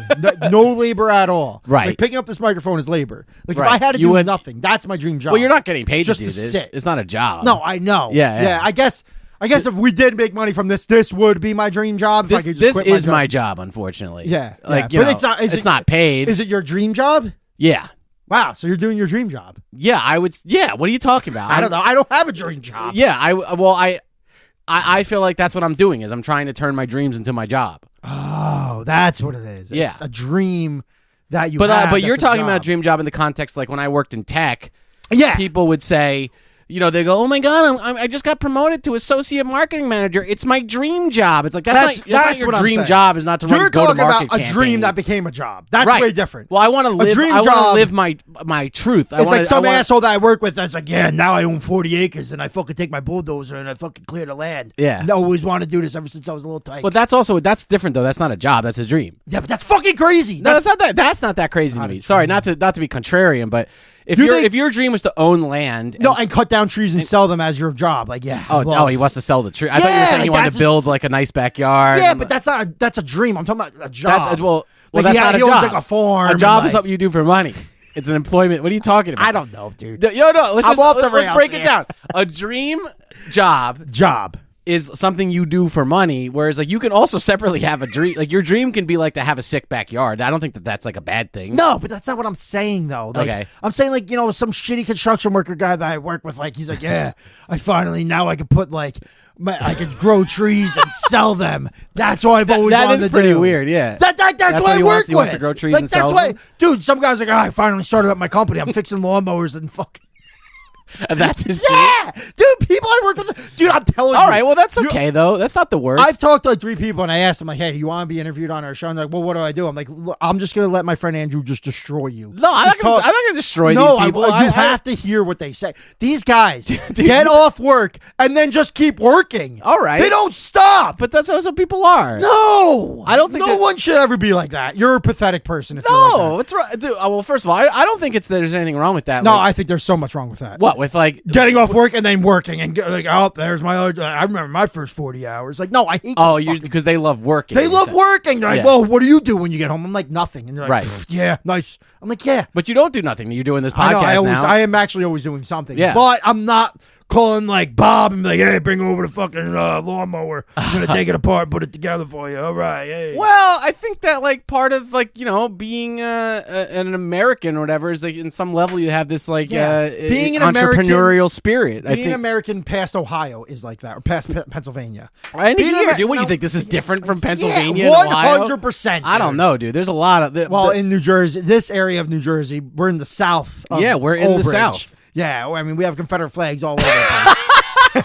Speaker 2: No labor at all.
Speaker 1: Right.
Speaker 2: Like picking up this microphone is labor. Like if
Speaker 1: Right.
Speaker 2: I had to do nothing, that's my dream job.
Speaker 1: Well, you're not getting paid
Speaker 2: just
Speaker 1: to do this.
Speaker 2: sit.
Speaker 1: It's not a job.
Speaker 2: No, I know.
Speaker 1: Yeah.
Speaker 2: I guess if we did make money from this would be my dream job. If I could just
Speaker 1: this
Speaker 2: quit
Speaker 1: is my job, unfortunately.
Speaker 2: Yeah.
Speaker 1: Like,
Speaker 2: But
Speaker 1: it's not paid.
Speaker 2: Is it your dream job?
Speaker 1: Yeah.
Speaker 2: Wow, so you're doing your dream job.
Speaker 1: Yeah, I would. Yeah, what are you talking about?
Speaker 2: I don't know. I don't have a dream job.
Speaker 1: Yeah, I feel like that's what I'm doing is I'm trying to turn my dreams into my job.
Speaker 2: Oh, that's what it is.
Speaker 1: Yeah.
Speaker 2: It's a dream that you have.
Speaker 1: But you're talking about a dream job in the context like when I worked in tech.
Speaker 2: Yeah.
Speaker 1: People would say, they go, "Oh my God, I just got promoted to associate marketing manager. It's my dream job." It's like that's not your dream job. Is not to run
Speaker 2: You're
Speaker 1: go-to-market
Speaker 2: talking about a
Speaker 1: campaign.
Speaker 2: dream that became a job. That's
Speaker 1: right.
Speaker 2: way different.
Speaker 1: Well, I want to live. I want to live my truth.
Speaker 2: It's like some asshole that I work with that's like, yeah, now I own 40 acres and I fucking take my bulldozer and I fucking clear the land.
Speaker 1: Yeah,
Speaker 2: I always wanted to do this ever since I was a little tight.
Speaker 1: But that's different though. That's not a job. That's a dream.
Speaker 2: Yeah, but that's fucking crazy.
Speaker 1: No, that's not that crazy to me. Sorry, not to be contrarian, but. If your dream was to own land,
Speaker 2: and cut down trees and sell them as your job, like he
Speaker 1: wants to sell the tree. I thought you were saying he wanted to build like a nice backyard.
Speaker 2: Yeah, but that's a dream. I'm talking about a job.
Speaker 1: That's not a job.
Speaker 2: Like a farm.
Speaker 1: A job is something you do for money. It's an employment. What are you talking about?
Speaker 2: I don't know, dude.
Speaker 1: No. Let's break it down. A dream job is something you do for money, whereas like you can also separately have a dream. Like your dream can be like to have a sick backyard. I don't think that's like a bad thing.
Speaker 2: No, but that's not what I'm saying though. Like,
Speaker 1: okay,
Speaker 2: I'm saying like some shitty construction worker guy that I work with. Like he's like, yeah, I could put like. I could grow trees and sell them. That's what I've always wanted to do.
Speaker 1: That is pretty weird, yeah.
Speaker 2: That's what I work with.
Speaker 1: He wants to grow trees and sell them?
Speaker 2: Dude, some guy's like, I finally started up my company. I'm fixing lawnmowers and fucking...
Speaker 1: And that's his
Speaker 2: yeah, dude. People I work with, dude. I'm telling you.
Speaker 1: All right, well that's okay though. That's not the worst.
Speaker 2: I've talked to like 3 people and I asked them like, "Hey, do you want to be interviewed on our show?" And they're like, "Well, what do I do?" I'm like, "Look, I'm just gonna let my friend Andrew just destroy you."
Speaker 1: No, I'm not gonna destroy these people.
Speaker 2: You have to hear what they say. These guys get off work and then just keep working.
Speaker 1: All right,
Speaker 2: they don't stop.
Speaker 1: But that's how some people are.
Speaker 2: No,
Speaker 1: I don't think
Speaker 2: no one should ever be like that. You're a pathetic person. If you're like that.
Speaker 1: What's wrong, dude? Well, first of all, I don't think there's anything wrong with that.
Speaker 2: No, I think there's so much wrong with that.
Speaker 1: What with like
Speaker 2: getting off work and then working and like, oh, there's my other. I remember my first 40 hours. Like, no, I hate.
Speaker 1: Oh, because they love working.
Speaker 2: They love working. They're like, well, what do you do when you get home? I'm like, nothing. And they're like,
Speaker 1: right,
Speaker 2: yeah, nice. I'm like, yeah,
Speaker 1: but you don't do nothing. You're doing this podcast now.
Speaker 2: I am actually always doing something.
Speaker 1: Yeah,
Speaker 2: but I'm not calling like Bob and be like, hey, bring over the fucking lawnmower. I'm gonna take it apart and put it together for you. All right. Hey.
Speaker 1: Well, I think that like part of like being an American or whatever is like in some level you have this like
Speaker 2: being an
Speaker 1: entrepreneurial spirit.
Speaker 2: Being an American past Ohio is like that, or past Pennsylvania.
Speaker 1: Dude, what do you think? This is different from Pennsylvania?
Speaker 2: Yeah, 100%.
Speaker 1: I don't know, dude. There's a lot of
Speaker 2: in New Jersey, this area of New Jersey, we're in the south.
Speaker 1: We're in the south.
Speaker 2: Yeah, I mean, we have Confederate flags all over the place.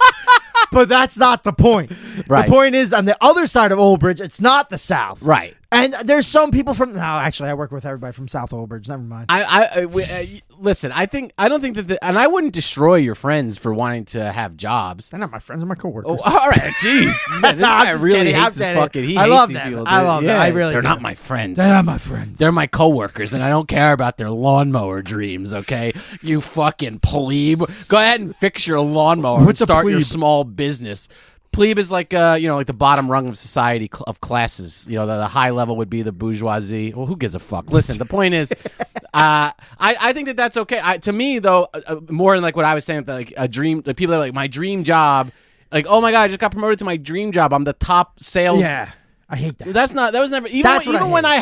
Speaker 2: But that's not the point.
Speaker 1: Right.
Speaker 2: The point is, on the other side of Old Bridge, it's not the South.
Speaker 1: Right.
Speaker 2: And there's some people from... No, actually, I work with everybody from South Old Bridge. Never mind.
Speaker 1: Listen, I don't think that... and I wouldn't destroy your friends for wanting to have jobs.
Speaker 2: They're not my friends. They're my coworkers.
Speaker 1: Oh, all right. Jeez. Man, this guy really hates his fucking... He hates these people.
Speaker 2: I love them. I really
Speaker 1: They're
Speaker 2: do.
Speaker 1: not my friends.
Speaker 2: They're not my friends.
Speaker 1: They're my coworkers, and I don't care about their lawnmower dreams, okay? You fucking plebe. Go ahead and fix your lawnmower and start your small business. Plebe is like like the bottom rung of society of classes. The high level would be the bourgeoisie. Well, who gives a fuck? Listen, the point is, I think that's okay. To me, though, more than like what I was saying, like a dream. The people that are like my dream job Like, oh my God, I just got promoted to my dream job. I'm the top sales.
Speaker 2: Yeah. I hate that.
Speaker 1: That was never, even
Speaker 2: That's what I
Speaker 1: even when
Speaker 2: hate.
Speaker 1: I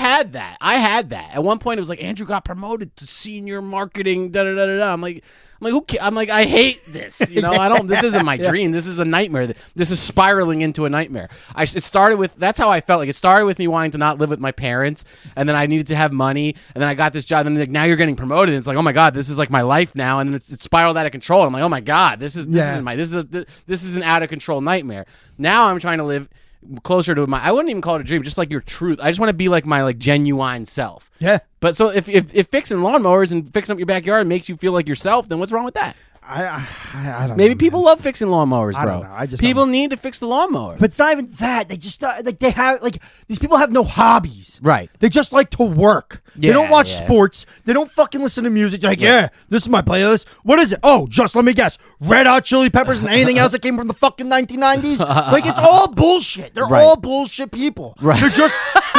Speaker 1: had that. At one point, it was like, Andrew got promoted to senior marketing, da da da da da. I'm like, who I'm like, I hate this. You know, this isn't my dream. This is a nightmare. This is spiraling into a nightmare. It started with, that's how I felt. Like, it started with me wanting to not live with my parents, and then I needed to have money, and then I got this job, and then like, now you're getting promoted, and it's like, oh my God, this is like my life now, and then it spiraled out of control. And I'm like, oh my God, this is an out of control nightmare. Now I'm trying to live closer to I wouldn't even call it a dream, just like your truth. I just want to be like my like genuine self.
Speaker 2: Yeah.
Speaker 1: But so if fixing lawnmowers and fixing up your backyard makes you feel like yourself, then what's wrong with that?
Speaker 2: I don't
Speaker 1: Maybe
Speaker 2: know,
Speaker 1: people
Speaker 2: man.
Speaker 1: love fixing lawnmowers, bro.
Speaker 2: I don't know. I just
Speaker 1: people
Speaker 2: don't.
Speaker 1: need to fix the lawnmower.
Speaker 2: But it's not even that. They just like they have like these people have no hobbies.
Speaker 1: Right.
Speaker 2: They just like to work. They don't watch
Speaker 1: Yeah.
Speaker 2: sports. They don't fucking listen to music. They're like, yeah, this is my playlist. What is it? Oh, just let me guess. Red Hot Chili Peppers and anything else that came from the fucking 1990s. Like it's all bullshit. They're
Speaker 1: Right.
Speaker 2: all bullshit people.
Speaker 1: Right.
Speaker 2: They're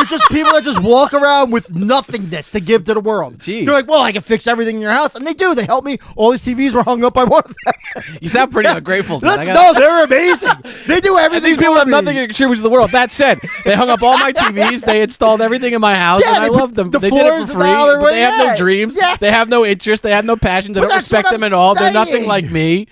Speaker 2: just people that just walk around with nothingness to give to the world.
Speaker 1: Jeez.
Speaker 2: They're like, well, I can fix everything in your house, and they do. They help me. All these TVs were hung up by one of them.
Speaker 1: You sound pretty grateful. Dude.
Speaker 2: No, they're amazing. They do everything.
Speaker 1: These people
Speaker 2: for
Speaker 1: have
Speaker 2: me.
Speaker 1: nothing to contribute to the world. That said, they hung up all my TVs. They installed everything in my house,
Speaker 2: Yeah,
Speaker 1: and I
Speaker 2: they
Speaker 1: love them.
Speaker 2: put
Speaker 1: They
Speaker 2: the
Speaker 1: did it
Speaker 2: floors
Speaker 1: for
Speaker 2: in
Speaker 1: free.
Speaker 2: the other
Speaker 1: But
Speaker 2: way,
Speaker 1: they have no
Speaker 2: yeah.
Speaker 1: dreams.
Speaker 2: Yeah.
Speaker 1: They have no interests. They have no passions. I
Speaker 2: But
Speaker 1: don't
Speaker 2: that's what
Speaker 1: respect
Speaker 2: I'm
Speaker 1: them at all. They're nothing
Speaker 2: saying.
Speaker 1: like me.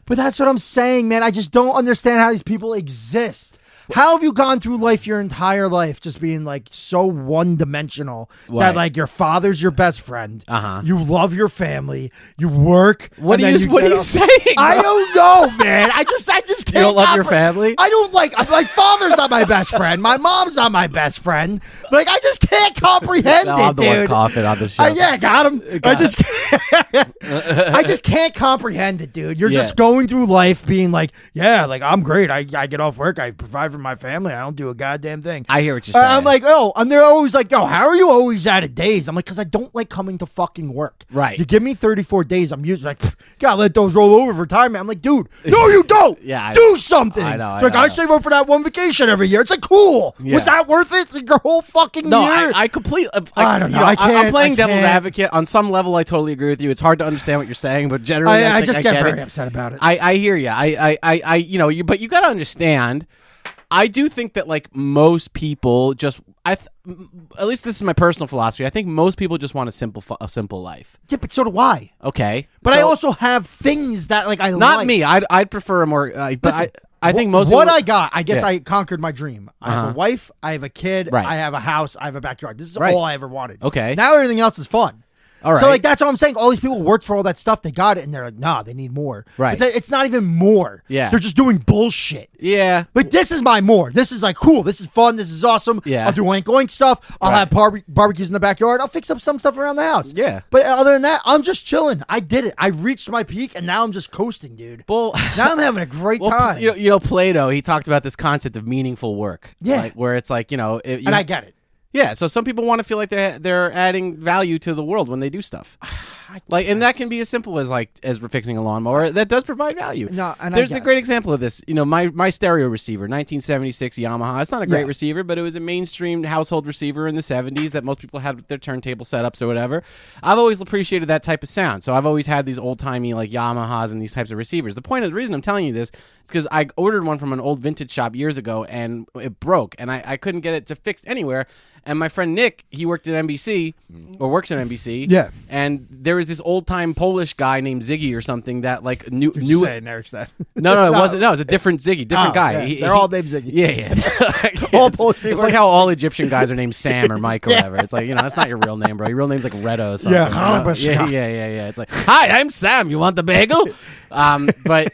Speaker 2: But that's what I'm saying, man. I just don't understand how these people exist. How have you gone through life your entire life just being like so one-dimensional
Speaker 1: Right.
Speaker 2: that like your father's your best friend,
Speaker 1: Uh-huh.
Speaker 2: you love your family, you work.
Speaker 1: What
Speaker 2: and
Speaker 1: are
Speaker 2: then
Speaker 1: you? What
Speaker 2: get
Speaker 1: are you
Speaker 2: up-
Speaker 1: saying?
Speaker 2: I
Speaker 1: bro?
Speaker 2: don't know, man. I just can't.
Speaker 1: You don't love your family?
Speaker 2: I don't like. I'm like father's not my best friend. My mom's not my best friend. Like I just can't comprehend
Speaker 1: No,
Speaker 2: it,
Speaker 1: I'm the one
Speaker 2: dude.
Speaker 1: coughing on the show.
Speaker 2: Yeah, got him. I just can't comprehend it, dude. You're
Speaker 1: Yeah.
Speaker 2: just going through life being like, yeah, like I'm great. I get off work. I provide for my family. I don't do a goddamn thing.
Speaker 1: I hear what you're saying.
Speaker 2: I'm like, oh, and they're always like, oh, how are you always out of days? I'm like, because I don't like coming to fucking work.
Speaker 1: Right.
Speaker 2: You give me 34 days. I'm usually like, gotta let those roll over for retirement. I'm like, dude, no, you don't.
Speaker 1: Yeah,
Speaker 2: do something.
Speaker 1: I know,
Speaker 2: Like,
Speaker 1: I
Speaker 2: I
Speaker 1: know.
Speaker 2: save up for that one vacation every year. It's like, cool.
Speaker 1: Yeah.
Speaker 2: Was that worth it? Like, your whole fucking
Speaker 1: No,
Speaker 2: year?
Speaker 1: I completely.
Speaker 2: I don't know.
Speaker 1: You
Speaker 2: I can't-
Speaker 1: I'm playing
Speaker 2: I
Speaker 1: devil's
Speaker 2: can't.
Speaker 1: advocate. On some level, I totally agree with you. It's hard to understand what you're saying, but generally, I
Speaker 2: I
Speaker 1: think
Speaker 2: just
Speaker 1: I
Speaker 2: get
Speaker 1: get
Speaker 2: very
Speaker 1: it.
Speaker 2: upset about it.
Speaker 1: I hear you. But you got to understand. I do think that like most people just at least this is my personal philosophy. I think most people just want a simple life.
Speaker 2: Yeah, but so do I.
Speaker 1: Okay,
Speaker 2: But I
Speaker 1: So,
Speaker 2: also have things that like I
Speaker 1: not
Speaker 2: like.
Speaker 1: me. I'd prefer a more. But
Speaker 2: Listen,
Speaker 1: I think most
Speaker 2: what
Speaker 1: people,
Speaker 2: I got, I guess
Speaker 1: Yeah.
Speaker 2: I conquered my dream. I have
Speaker 1: Uh-huh.
Speaker 2: a wife, I have a kid,
Speaker 1: Right.
Speaker 2: I have a house, I have a backyard. This is
Speaker 1: Right.
Speaker 2: all I ever wanted.
Speaker 1: Okay.
Speaker 2: Now everything else is fun.
Speaker 1: All right.
Speaker 2: So like that's what I'm saying. All these people worked for all that stuff, they got it, and they're like, nah, they need more.
Speaker 1: Right.
Speaker 2: But it's not even more.
Speaker 1: Yeah.
Speaker 2: They're just doing bullshit.
Speaker 1: yeah.
Speaker 2: Like this is my more. This is like cool. This is fun. This is awesome.
Speaker 1: Yeah.
Speaker 2: I'll do oink oink stuff. I'll
Speaker 1: Right.
Speaker 2: have barbecues in the backyard. I'll fix up some stuff around the house.
Speaker 1: Yeah.
Speaker 2: But other than that, I'm just chilling. I did it. I reached my peak, and now I'm just coasting, dude.
Speaker 1: Well,
Speaker 2: Now I'm having a great time.
Speaker 1: you know, Plato. He talked about this concept of meaningful work.
Speaker 2: Yeah.
Speaker 1: Like, where it's like
Speaker 2: and I get it.
Speaker 1: Yeah, so some people want to feel like they're adding value to the world when they do stuff. Like, and that can be as simple as fixing a lawnmower. That does provide value.
Speaker 2: No, and
Speaker 1: there's
Speaker 2: I
Speaker 1: a great
Speaker 2: guess.
Speaker 1: example of this. You know, my stereo receiver, 1976 Yamaha. It's not a great
Speaker 2: Yeah.
Speaker 1: receiver, but it was a mainstream household receiver in the 70s that most people had with their turntable setups or whatever. I've always appreciated that type of sound, so I've always had these old timey like Yamahas and these types of receivers. The reason I'm telling you this is because I ordered one from an old vintage shop years ago and it broke, and I couldn't get it to fix anywhere. And my friend Nick, he worked at NBC or works at NBC.
Speaker 2: Yeah.
Speaker 1: And there was this old time Polish guy named Ziggy or something that like knew.
Speaker 2: Say Eric said.
Speaker 1: No, it wasn't. No, it was a different Ziggy, different
Speaker 2: Oh,
Speaker 1: guy.
Speaker 2: yeah. They're all named Ziggy.
Speaker 1: Yeah, yeah.
Speaker 2: All
Speaker 1: it's,
Speaker 2: Polish
Speaker 1: it's
Speaker 2: people
Speaker 1: like
Speaker 2: are
Speaker 1: how
Speaker 2: named
Speaker 1: all Egyptian guys are named Sam or Mike or whatever. It's like, that's not your real name, bro. Your real name's like Redo or something.
Speaker 2: Yeah,
Speaker 1: you know? yeah. It's like, hi, I'm Sam. You want the bagel? But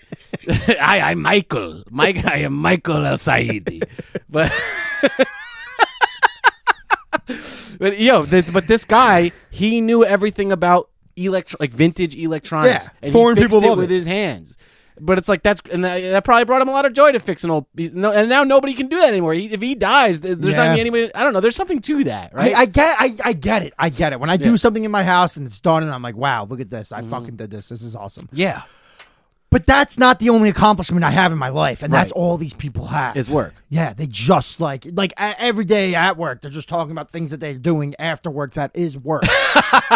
Speaker 1: I'm Michael. I am Michael El Saidi. But but this guy, he knew everything about vintage electronics.
Speaker 2: Yeah,
Speaker 1: and
Speaker 2: foreign
Speaker 1: he fixed
Speaker 2: people
Speaker 1: it
Speaker 2: love
Speaker 1: with
Speaker 2: it.
Speaker 1: his hands. But it's like that probably brought him a lot of joy to fix an old piece. And now nobody can do that anymore. If he dies, there's not gonna be anybody. I don't know. There's something to that, right?
Speaker 2: I get it. I get it. When I do something in my house and it's done, and I'm like, wow, look at this. I fucking did this. This is awesome.
Speaker 1: Yeah.
Speaker 2: But that's not the only accomplishment I have in my life, and that's all these people have.
Speaker 1: Is work.
Speaker 2: Yeah, they just like every day at work, they're just talking about things that they're doing after work that is work.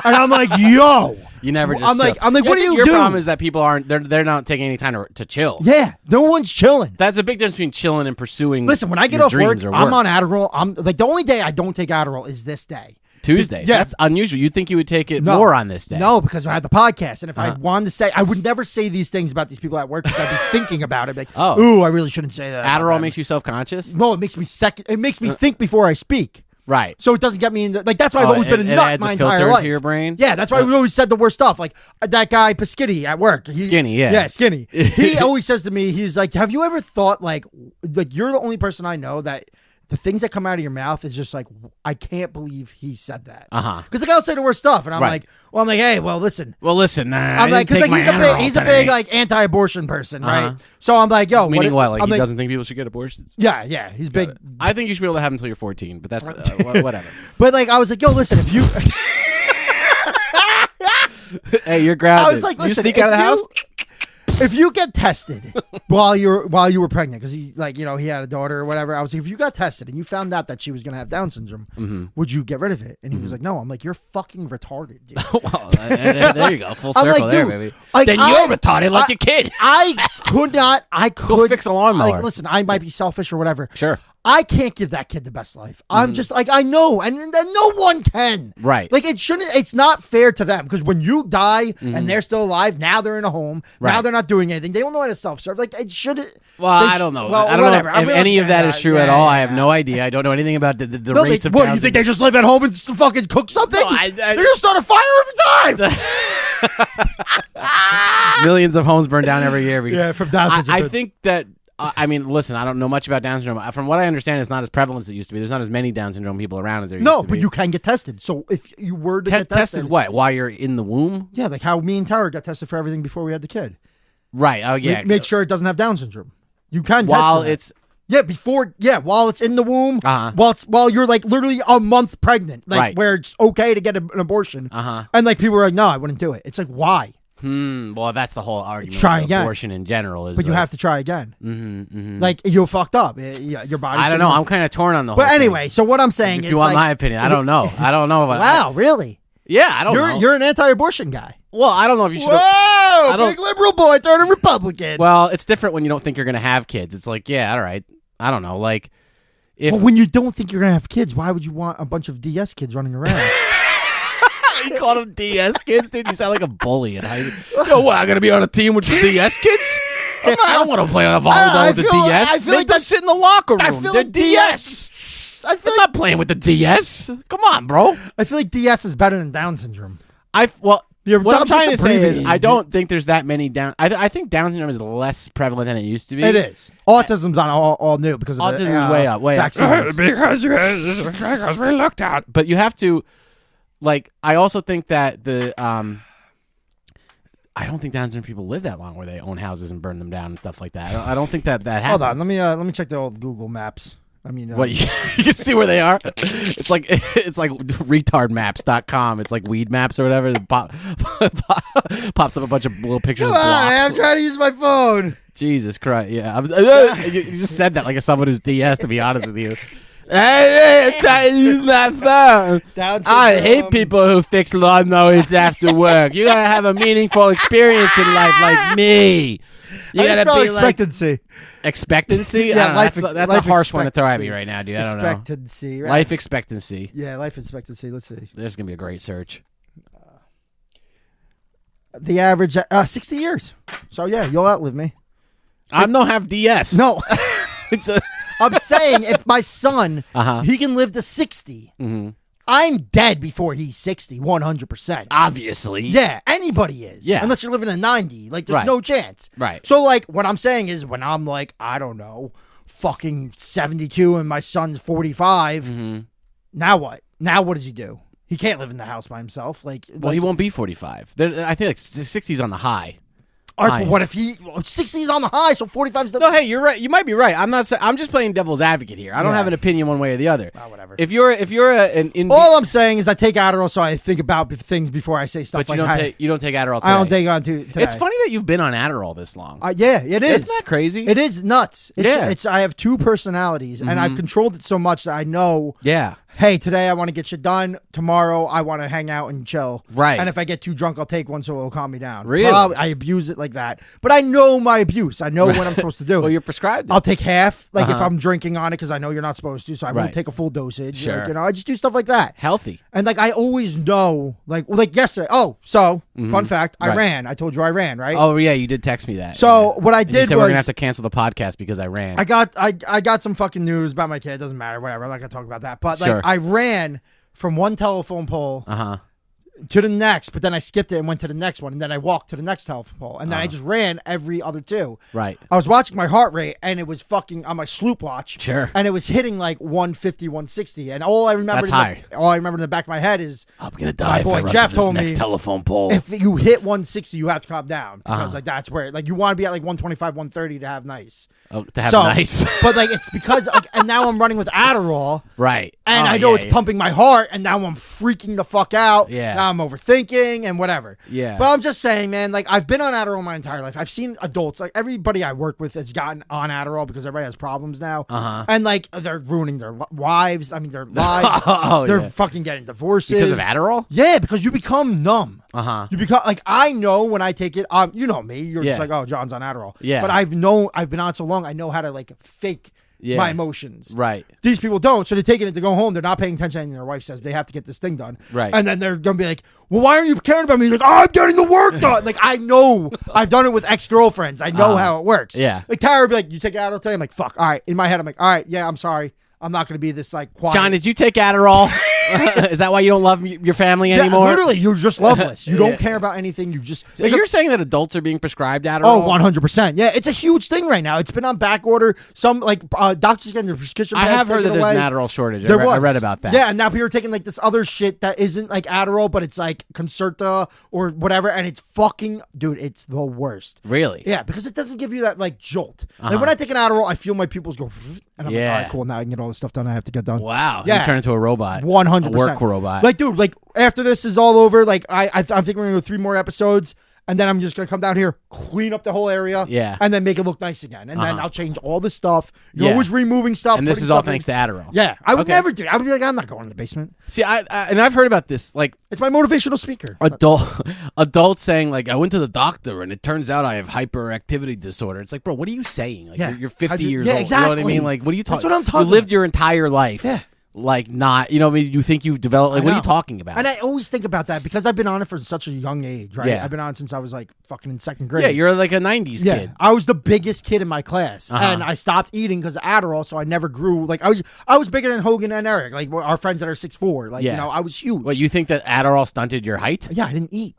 Speaker 2: And I'm like, yo,
Speaker 1: You never just.
Speaker 2: I'm like, what do you
Speaker 1: Your
Speaker 2: do?
Speaker 1: problem is that people aren't. They're not taking any time to chill.
Speaker 2: Yeah, no one's chilling.
Speaker 1: That's a big difference between chilling and pursuing.
Speaker 2: Listen, when I get
Speaker 1: your
Speaker 2: off work,
Speaker 1: dreams or
Speaker 2: I'm on Adderall. I'm like, the only day I don't take Adderall is this day.
Speaker 1: Tuesday.
Speaker 2: Yeah.
Speaker 1: That's unusual. You'd think you would take it more on this day.
Speaker 2: No, because I had the podcast, and if I wanted to say, I would never say these things about these people at work because I'd be thinking about it. Like, ooh, I really shouldn't say that.
Speaker 1: Adderall makes you self-conscious?
Speaker 2: No, it makes me It makes me think before I speak.
Speaker 1: Right.
Speaker 2: So it doesn't get me in the, like, that's why I've always been a nut
Speaker 1: adds
Speaker 2: my
Speaker 1: a filter
Speaker 2: entire
Speaker 1: into
Speaker 2: life.
Speaker 1: your brain?
Speaker 2: Yeah, that's why we've always said the worst stuff. Like, that guy, Paskitty, at work.
Speaker 1: Skinny, yeah.
Speaker 2: Yeah, Skinny. He always says to me, he's like, have you ever thought, like, you're the only person I know that the things that come out of your mouth is just like, I can't believe he said that. Because like, I'll say the worst stuff, and I'm like, hey, well, listen.
Speaker 1: Well, listen.
Speaker 2: I'm like, because like, he's a big like anti-abortion person, right? So I'm like, yo,
Speaker 1: meaning what? Like, he doesn't think people should get abortions?
Speaker 2: Yeah, he's big.
Speaker 1: I think you should be able to have them until you're 14, but that's whatever.
Speaker 2: But like, I was like, yo, listen, if you,
Speaker 1: hey, you're grounded.
Speaker 2: I was like, listen,
Speaker 1: you sneak out of the house.
Speaker 2: If you get tested while you were pregnant, because he he had a daughter or whatever, I was like, if you got tested and you found out that she was gonna have Down syndrome, would you get rid of it? And he was like, no. I'm like, you're fucking retarded, dude.
Speaker 1: Well, there you go, full circle
Speaker 2: like,
Speaker 1: there,
Speaker 2: dude,
Speaker 1: baby.
Speaker 2: Like,
Speaker 1: then you're retarded like a kid.
Speaker 2: I could not. I could
Speaker 1: Go fix a lawnmower.
Speaker 2: Like, listen, I might be selfish or whatever.
Speaker 1: Sure.
Speaker 2: I can't give that kid the best life. I'm just like, I know, and no one can.
Speaker 1: Right.
Speaker 2: Like, it's not fair to them, because when you die and they're still alive, now they're in a home, now they're not doing anything. They don't know how to self-serve. Like, it shouldn't.
Speaker 1: Well, I don't know.
Speaker 2: Well,
Speaker 1: I don't
Speaker 2: whatever.
Speaker 1: know if any of that is true at all. I have no idea. I don't know anything about the rates of Down
Speaker 2: What, you think they just live at home and fucking cook something?
Speaker 1: No,
Speaker 2: they're going to start a fire every time.
Speaker 1: Millions of homes burn down every year.
Speaker 2: Yeah, from Down syndrome.
Speaker 1: I think that. I mean, listen, I don't know much about Down syndrome. From what I understand, it's not as prevalent as it used to be. There's not as many Down syndrome people around as there used to be.
Speaker 2: No, but you can get tested. So if you were to get tested.
Speaker 1: What? While you're in the womb?
Speaker 2: Yeah, like how me and Tara got tested for everything before we had the kid.
Speaker 1: Right. Oh, yeah.
Speaker 2: Make sure it doesn't have Down syndrome. You can
Speaker 1: while
Speaker 2: test while it's in the womb, while you're like literally a month pregnant, like where it's okay to get an abortion. And like people are like, no, I wouldn't do it. It's like, why?
Speaker 1: Well, that's the whole argument.
Speaker 2: Try
Speaker 1: of
Speaker 2: again.
Speaker 1: Abortion in general is.
Speaker 2: But you have to try again. Like, you're fucked up. Your body.
Speaker 1: I don't know. I'm kind of torn on the whole.
Speaker 2: But anyway, so what I'm saying
Speaker 1: if
Speaker 2: is,
Speaker 1: you want my opinion, I don't know. I don't know.
Speaker 2: Wow, really?
Speaker 1: Yeah, I don't know.
Speaker 2: You're an anti-abortion guy.
Speaker 1: Well, I don't know if you should.
Speaker 2: Whoa, big liberal boy turned a Republican.
Speaker 1: Well, it's different when you don't think you're going to have kids. It's like, yeah, all right. I don't know. Like,
Speaker 2: when you don't think you're going to have kids, why would you want a bunch of DS kids running around?
Speaker 1: You called them DS kids, dude? You sound like a bully in high school. Yo, what, I'm going to be on a team with the DS kids? I don't want to play on a volleyball with the DS.
Speaker 2: I feel like
Speaker 1: they sit in the locker room.
Speaker 2: I feel
Speaker 1: They're
Speaker 2: like
Speaker 1: DS. I'm not playing with the DS. Come on, bro.
Speaker 2: I feel like DS is better than Down syndrome.
Speaker 1: What I'm trying to say is I don't think there's that many Down. I think Down syndrome is less prevalent than it used to be.
Speaker 2: It is. Autism's on all new because of
Speaker 1: autism's way up.
Speaker 2: Vaccines.
Speaker 1: Because we looked at. But you have to, like, I also think that I don't think Down syndrome people live that long where they own houses and burn them down and stuff like that. I don't think that happens.
Speaker 2: Hold on, let me check the old Google Maps. I mean,
Speaker 1: what you can see where they are. It's like retardmaps.com. It's like weed maps or whatever. It pops up a bunch of little pictures of blocks.
Speaker 2: I'm trying to use my phone.
Speaker 1: Jesus Christ! Yeah, you just said that like a someone who's DS. To be honest with you. Hey, I'm trying to use my phone. I hate people who fix lawnmowers after work. You gotta have a meaningful experience in life like me. You gotta be
Speaker 2: expectancy.
Speaker 1: Expectancy?
Speaker 2: Yeah,
Speaker 1: that's a harsh one to throw at me right now, dude. I don't know.
Speaker 2: Expectancy. Right?
Speaker 1: Life expectancy.
Speaker 2: Yeah, life expectancy. Let's see.
Speaker 1: There's gonna be a great search.
Speaker 2: The average 60 years. So yeah, you'll outlive me.
Speaker 1: I don't have DS.
Speaker 2: No. I'm saying if my son, he can live to 60, I'm dead before he's 60, 100%.
Speaker 1: Obviously.
Speaker 2: Yeah, anybody is.
Speaker 1: Yeah.
Speaker 2: Unless you're living to 90. Like, there's no chance.
Speaker 1: Right.
Speaker 2: So, like, what I'm saying is when I'm, like, I don't know, fucking 72 and my son's 45, now what? Now what does he do? He can't live in the house by himself. Well,
Speaker 1: he won't be 45. I think, like, 60's on the high.
Speaker 2: All right,
Speaker 1: high
Speaker 2: but
Speaker 1: end.
Speaker 2: what if 60 is on the high, so 45 is the...
Speaker 1: No, hey, you're right. You might be right. I'm not. I'm just playing devil's advocate here. I don't have an opinion one way or the other.
Speaker 2: Whatever.
Speaker 1: If you're an in,
Speaker 2: All I'm saying is I take Adderall so I think about things before I say stuff
Speaker 1: but
Speaker 2: like
Speaker 1: you don't take Adderall today.
Speaker 2: I don't take on to today.
Speaker 1: It's funny that you've been on Adderall this long.
Speaker 2: Yeah, it is.
Speaker 1: Isn't that crazy?
Speaker 2: It is nuts.
Speaker 1: Yeah.
Speaker 2: I have two personalities, and I've controlled it so much that I know...
Speaker 1: Yeah.
Speaker 2: Hey, today I want to get shit done. Tomorrow I want to hang out and chill.
Speaker 1: Right.
Speaker 2: And if I get too drunk, I'll take one so it'll calm me down.
Speaker 1: Really?
Speaker 2: I abuse it like that. But I know my abuse. I know what I'm supposed to do.
Speaker 1: Well, you're prescribed.
Speaker 2: I'll take half, like if I'm drinking on it, because I know you're not supposed to, so I
Speaker 1: Right.
Speaker 2: won't take a full dosage.
Speaker 1: Sure.
Speaker 2: Like, I just do stuff like that.
Speaker 1: Healthy.
Speaker 2: And like I always know, like yesterday. Oh, so fun fact, I
Speaker 1: Right.
Speaker 2: ran. I told you I ran, right?
Speaker 1: Oh yeah, you did text me that.
Speaker 2: So what I
Speaker 1: And you
Speaker 2: did
Speaker 1: said we're
Speaker 2: was
Speaker 1: gonna have to cancel the podcast because I ran.
Speaker 2: I got some fucking news about my kid. It doesn't matter, whatever. I'm not gonna talk about that. But
Speaker 1: Sure.
Speaker 2: like I ran from one telephone pole to the next, but then I skipped it and went to the next one, and then I walked to the next telephone pole, and then I just ran every other two.
Speaker 1: Right.
Speaker 2: I was watching my heart rate, and it was fucking on my Sloop watch.
Speaker 1: Sure.
Speaker 2: And it was hitting like 150, 160, and all I remember, all I remember in the back of my head is
Speaker 1: I'm gonna die
Speaker 2: my
Speaker 1: if
Speaker 2: boy
Speaker 1: I run
Speaker 2: Jeff
Speaker 1: to this
Speaker 2: told
Speaker 1: next
Speaker 2: me
Speaker 1: telephone pole.
Speaker 2: if you hit 160, you have to calm down because like that's where like you want to be at like 125, 130 to have nice.
Speaker 1: To have nice.
Speaker 2: But like it's because like, and now I'm running with Adderall.
Speaker 1: Right.
Speaker 2: And
Speaker 1: Oh,
Speaker 2: I know
Speaker 1: yeah,
Speaker 2: it's
Speaker 1: yeah.
Speaker 2: pumping my heart, and now I'm freaking the fuck out.
Speaker 1: Yeah.
Speaker 2: Now I'm overthinking and whatever.
Speaker 1: Yeah.
Speaker 2: But I'm just saying, man, like I've been on Adderall my entire life. I've seen adults, like everybody I work with has gotten on Adderall because everybody has problems now. And like they're ruining their wives. I mean, their lives. They're fucking getting divorces.
Speaker 1: Because of Adderall?
Speaker 2: Yeah, because you become numb.
Speaker 1: Uh-huh.
Speaker 2: You become like I know when I take it. You know me. You're
Speaker 1: Yeah.
Speaker 2: just like, oh, John's on Adderall.
Speaker 1: Yeah.
Speaker 2: But I've been on so long. I know how to like fake my emotions.
Speaker 1: Right.
Speaker 2: These people don't. So they're taking it to go home. They're not paying attention. And their wife says they have to get this thing done.
Speaker 1: Right.
Speaker 2: And then they're gonna be like, well, why aren't you caring about me? He's like, I'm getting the work done. Like I know. I've done it with ex-girlfriends. I know how it works.
Speaker 1: Yeah.
Speaker 2: Like Tara would be like, you take it Adderall today? I'm like, fuck. All right. In my head, I'm like, all right. Yeah, I'm sorry. I'm not gonna be this like quiet.
Speaker 1: John, did you take Adderall? Is that why you don't love your family anymore?
Speaker 2: Literally, you're just loveless. You don't care about anything. You just
Speaker 1: So you're saying that adults are being prescribed Adderall?
Speaker 2: Oh, 100%. Yeah, it's a huge thing right now. It's been on back order. Some like doctors getting their prescription
Speaker 1: I
Speaker 2: pads
Speaker 1: have heard that
Speaker 2: taken
Speaker 1: there's
Speaker 2: away.
Speaker 1: an Adderall shortage.
Speaker 2: There
Speaker 1: I
Speaker 2: was.
Speaker 1: read about that.
Speaker 2: Yeah, and now people are taking like this other shit that isn't like Adderall, but it's like Concerta or whatever, and it's fucking, dude, it's the worst.
Speaker 1: Really?
Speaker 2: Yeah, because it doesn't give you that like jolt. Like when I take an Adderall, I feel my pupils go, and I'm like, all right, cool. Now I can get all this stuff done I have to get done.
Speaker 1: Wow.
Speaker 2: Yeah.
Speaker 1: You turn into a robot.
Speaker 2: 100%.
Speaker 1: A work robot.
Speaker 2: Like, dude, like after this is all over, like I'm thinking we're gonna go 3 more episodes. And then I'm just gonna come down here, clean up the whole area, and then make it look nice again. And then I'll change all the stuff. You're always removing stuff.
Speaker 1: And this is all thanks to Adderall.
Speaker 2: Yeah, I would never do it. I would be like, I'm not going to the basement.
Speaker 1: See, and I've heard about this, like
Speaker 2: It's my motivational speaker.
Speaker 1: adults saying like, I went to the doctor and it turns out I have hyperactivity disorder. It's like, bro, what are you saying? Like, you're 50 years old.
Speaker 2: exactly.
Speaker 1: You know what I mean? Like, what are you talking?
Speaker 2: That's what I'm talking
Speaker 1: You lived
Speaker 2: about.
Speaker 1: your entire life.
Speaker 2: Yeah.
Speaker 1: Like not, you know, what I mean, you think you've developed. Like, what are you talking about?
Speaker 2: And I always think about that because I've been on it for such a young age, right?
Speaker 1: Yeah.
Speaker 2: I've been on it since I was like fucking in 2nd grade.
Speaker 1: Yeah, you're like a '90s kid.
Speaker 2: I was the biggest kid in my class, and I stopped eating because of Adderall, so I never grew. Like I was bigger than Hogan and Eric, like our friends that are 6'4". Like you know, I was huge.
Speaker 1: What, you think that Adderall stunted your height?
Speaker 2: Yeah, I didn't eat.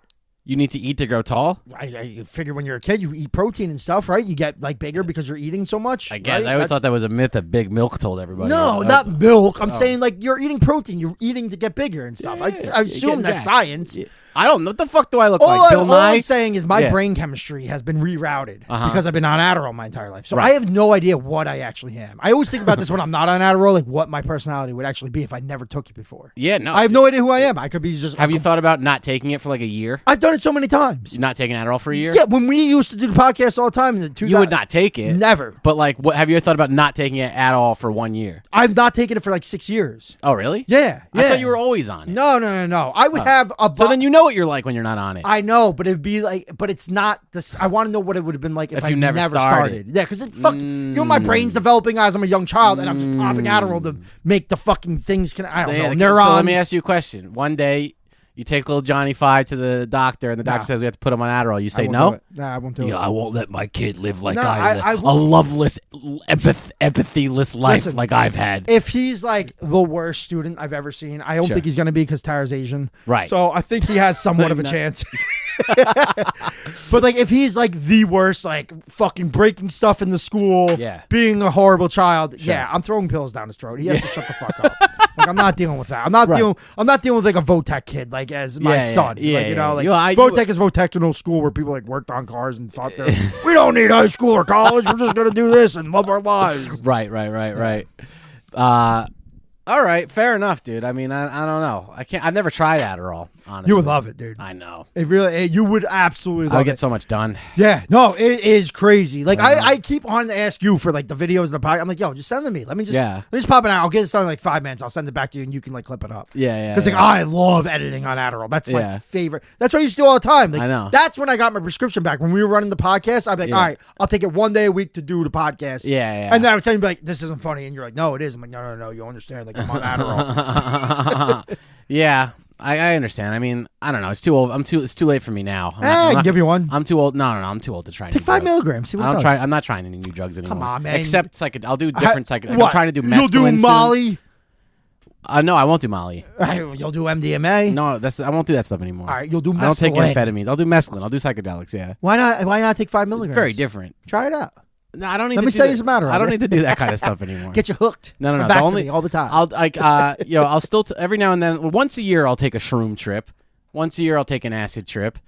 Speaker 1: You need to eat to grow tall?
Speaker 2: I figure when you're a kid, you eat protein and stuff, right? You get like bigger because you're eating so much.
Speaker 1: I guess.
Speaker 2: right?
Speaker 1: I always thought that was a myth that Big Milk told everybody.
Speaker 2: No, not milk. I'm saying like you're eating protein. You're eating to get bigger and stuff. I assume that's science.
Speaker 1: Yeah. I don't know. What the fuck do I look like? Bill
Speaker 2: All
Speaker 1: Nye?
Speaker 2: I'm saying is my brain chemistry has been rerouted because I've been on Adderall my entire life. So
Speaker 1: Right.
Speaker 2: I have no idea what I actually am. I always think about this when I'm not on Adderall, like what my personality would actually be if I never took it before.
Speaker 1: Yeah, no.
Speaker 2: I have no idea who I am. I could be just.
Speaker 1: Have you thought about not taking it for like a year?
Speaker 2: I've done it so many times.
Speaker 1: You're not taking Adderall for a year?
Speaker 2: Yeah, when we used to do the podcast all the time in the 2000,
Speaker 1: You would not take it.
Speaker 2: Never.
Speaker 1: But like, what have you ever thought about not taking it at all for 1 year?
Speaker 2: I've not taken it for like 6 years.
Speaker 1: Oh, really?
Speaker 2: Yeah.
Speaker 1: I thought you were always on it.
Speaker 2: No. I would have a.
Speaker 1: So then you know what you're like when you're not on it.
Speaker 2: I know, but it'd be like, but it's not this. I want to know what it would have been like if I
Speaker 1: you never started.
Speaker 2: Yeah, because it fuck. You know, my brain's developing as I'm a young child, and I'm just popping Adderall to make the fucking things. I don't know. Neurons.
Speaker 1: So let me ask you a question. One day, you take little Johnny 5 to the doctor, and the doctor says we have to put him on Adderall. You say no?
Speaker 2: Nah, I won't do it.
Speaker 1: I won't let my kid live like
Speaker 2: No,
Speaker 1: I
Speaker 2: I
Speaker 1: live. A loveless, empathyless life
Speaker 2: Listen,
Speaker 1: like I've had.
Speaker 2: If he's like the worst student I've ever seen, I don't think he's going to be because Tara's Asian.
Speaker 1: Right.
Speaker 2: So I think he has somewhat of a chance. But like if he's like the worst, like fucking breaking stuff in the school, being a horrible child, I'm throwing pills down his throat. He has to shut the fuck up. Like I'm not dealing with that. I'm not dealing with like a Votech kid like as my son. Votech is vocational school where people like worked on cars and thought we don't need high school or college. We're just gonna do this and love our lives.
Speaker 1: Right. All right, fair enough, dude. I mean, I don't know. I've never tried Adderall, honestly.
Speaker 2: You would love it, dude.
Speaker 1: I know.
Speaker 2: You would absolutely love it.
Speaker 1: I would get so much done.
Speaker 2: Yeah, no, it is crazy. Like, I keep on to ask you for, like, the videos of the podcast. I'm like, yo, just send them to me. Let me just pop it out. I'll get it done in, like, 5 minutes. I'll send it back to you, and you can, like, clip it up.
Speaker 1: Yeah.
Speaker 2: Because, like, I love editing on Adderall. That's my favorite. That's what I used to do all the time. Like,
Speaker 1: I know.
Speaker 2: That's when I got my prescription back. When we were running the podcast, I'd be like, all right, I'll take it 1 day a week to do the podcast.
Speaker 1: Yeah.
Speaker 2: And then I would tell you, like, this isn't funny. And you're like, no, it is. I'm like, no, you understand. Like, I'm on Adderall.
Speaker 1: Yeah, I understand. I mean, I don't know. It's too old. It's too late for me now.
Speaker 2: I can give you one.
Speaker 1: I'm too old. No. I'm too old to try.
Speaker 2: Take 5 milligrams. See what it does.
Speaker 1: I'm not trying any new drugs anymore.
Speaker 2: Come on, man.
Speaker 1: Except I'll do different psychedelics.
Speaker 2: What?
Speaker 1: I'm trying to do mescaline.
Speaker 2: You'll do Molly.
Speaker 1: No, I won't do Molly.
Speaker 2: You'll do MDMA.
Speaker 1: No, I won't do that stuff anymore.
Speaker 2: All right, you'll do mescaline.
Speaker 1: I don't take amphetamines. I'll do mescaline. I'll do psychedelics. Yeah.
Speaker 2: Why not take 5 milligrams?
Speaker 1: It's very different.
Speaker 2: Try it out.
Speaker 1: No, I don't need.
Speaker 2: Let me sell you some Adderall.
Speaker 1: I don't need to do that kind of stuff anymore.
Speaker 2: Get you hooked.
Speaker 1: No.
Speaker 2: Come back to me all the time.
Speaker 1: I'll still every now and then. Once a year, I'll take a shroom trip. Once a year, I'll take an acid trip.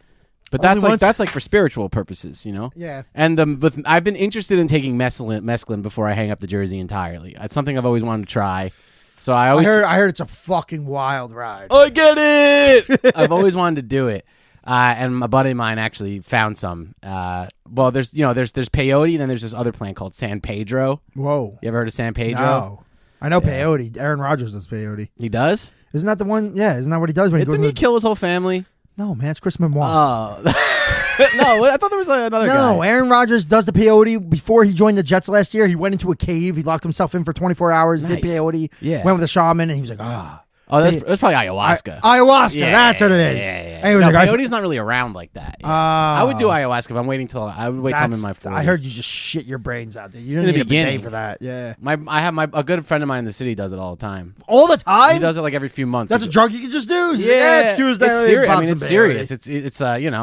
Speaker 1: But that's like for spiritual purposes, you know.
Speaker 2: Yeah.
Speaker 1: And I've been interested in taking mescaline before I hang up the jersey entirely. It's something I've always wanted to try. So I
Speaker 2: heard it's a fucking wild ride.
Speaker 1: I get it. I've always wanted to do it. And my buddy of mine actually found some. Well, there's peyote, and then there's this other plant called San Pedro.
Speaker 2: Whoa.
Speaker 1: You ever heard of San Pedro?
Speaker 2: No. I know peyote. Aaron Rodgers does peyote.
Speaker 1: He does?
Speaker 2: Isn't that the one? Yeah, isn't that what he does when he goes?
Speaker 1: Didn't he kill his whole family?
Speaker 2: No, man, it's Chris Benoit.
Speaker 1: Oh. No, I thought there was another guy.
Speaker 2: No, Aaron Rodgers does the peyote. Before he joined the Jets last year, he went into a cave. He locked himself in for 24 hours, did peyote. Yeah. Went with a shaman, and he was like,
Speaker 1: Oh, that's probably ayahuasca.
Speaker 2: Ayahuasca, that's what it is.
Speaker 1: Yeah.
Speaker 2: And he was
Speaker 1: peyote's not really around like that. Yeah. I would do ayahuasca if I'm waiting till I'm in my 40s.
Speaker 2: I heard you just shit your brains out there. You didn't need a day for that. Yeah.
Speaker 1: I have a good friend of mine in the city does it all the time.
Speaker 2: All the time?
Speaker 1: He does it like every few months.
Speaker 2: That's a drug you can just do?
Speaker 1: Yeah,
Speaker 2: it's Tuesday.
Speaker 1: It's serious. I mean, it's serious. It's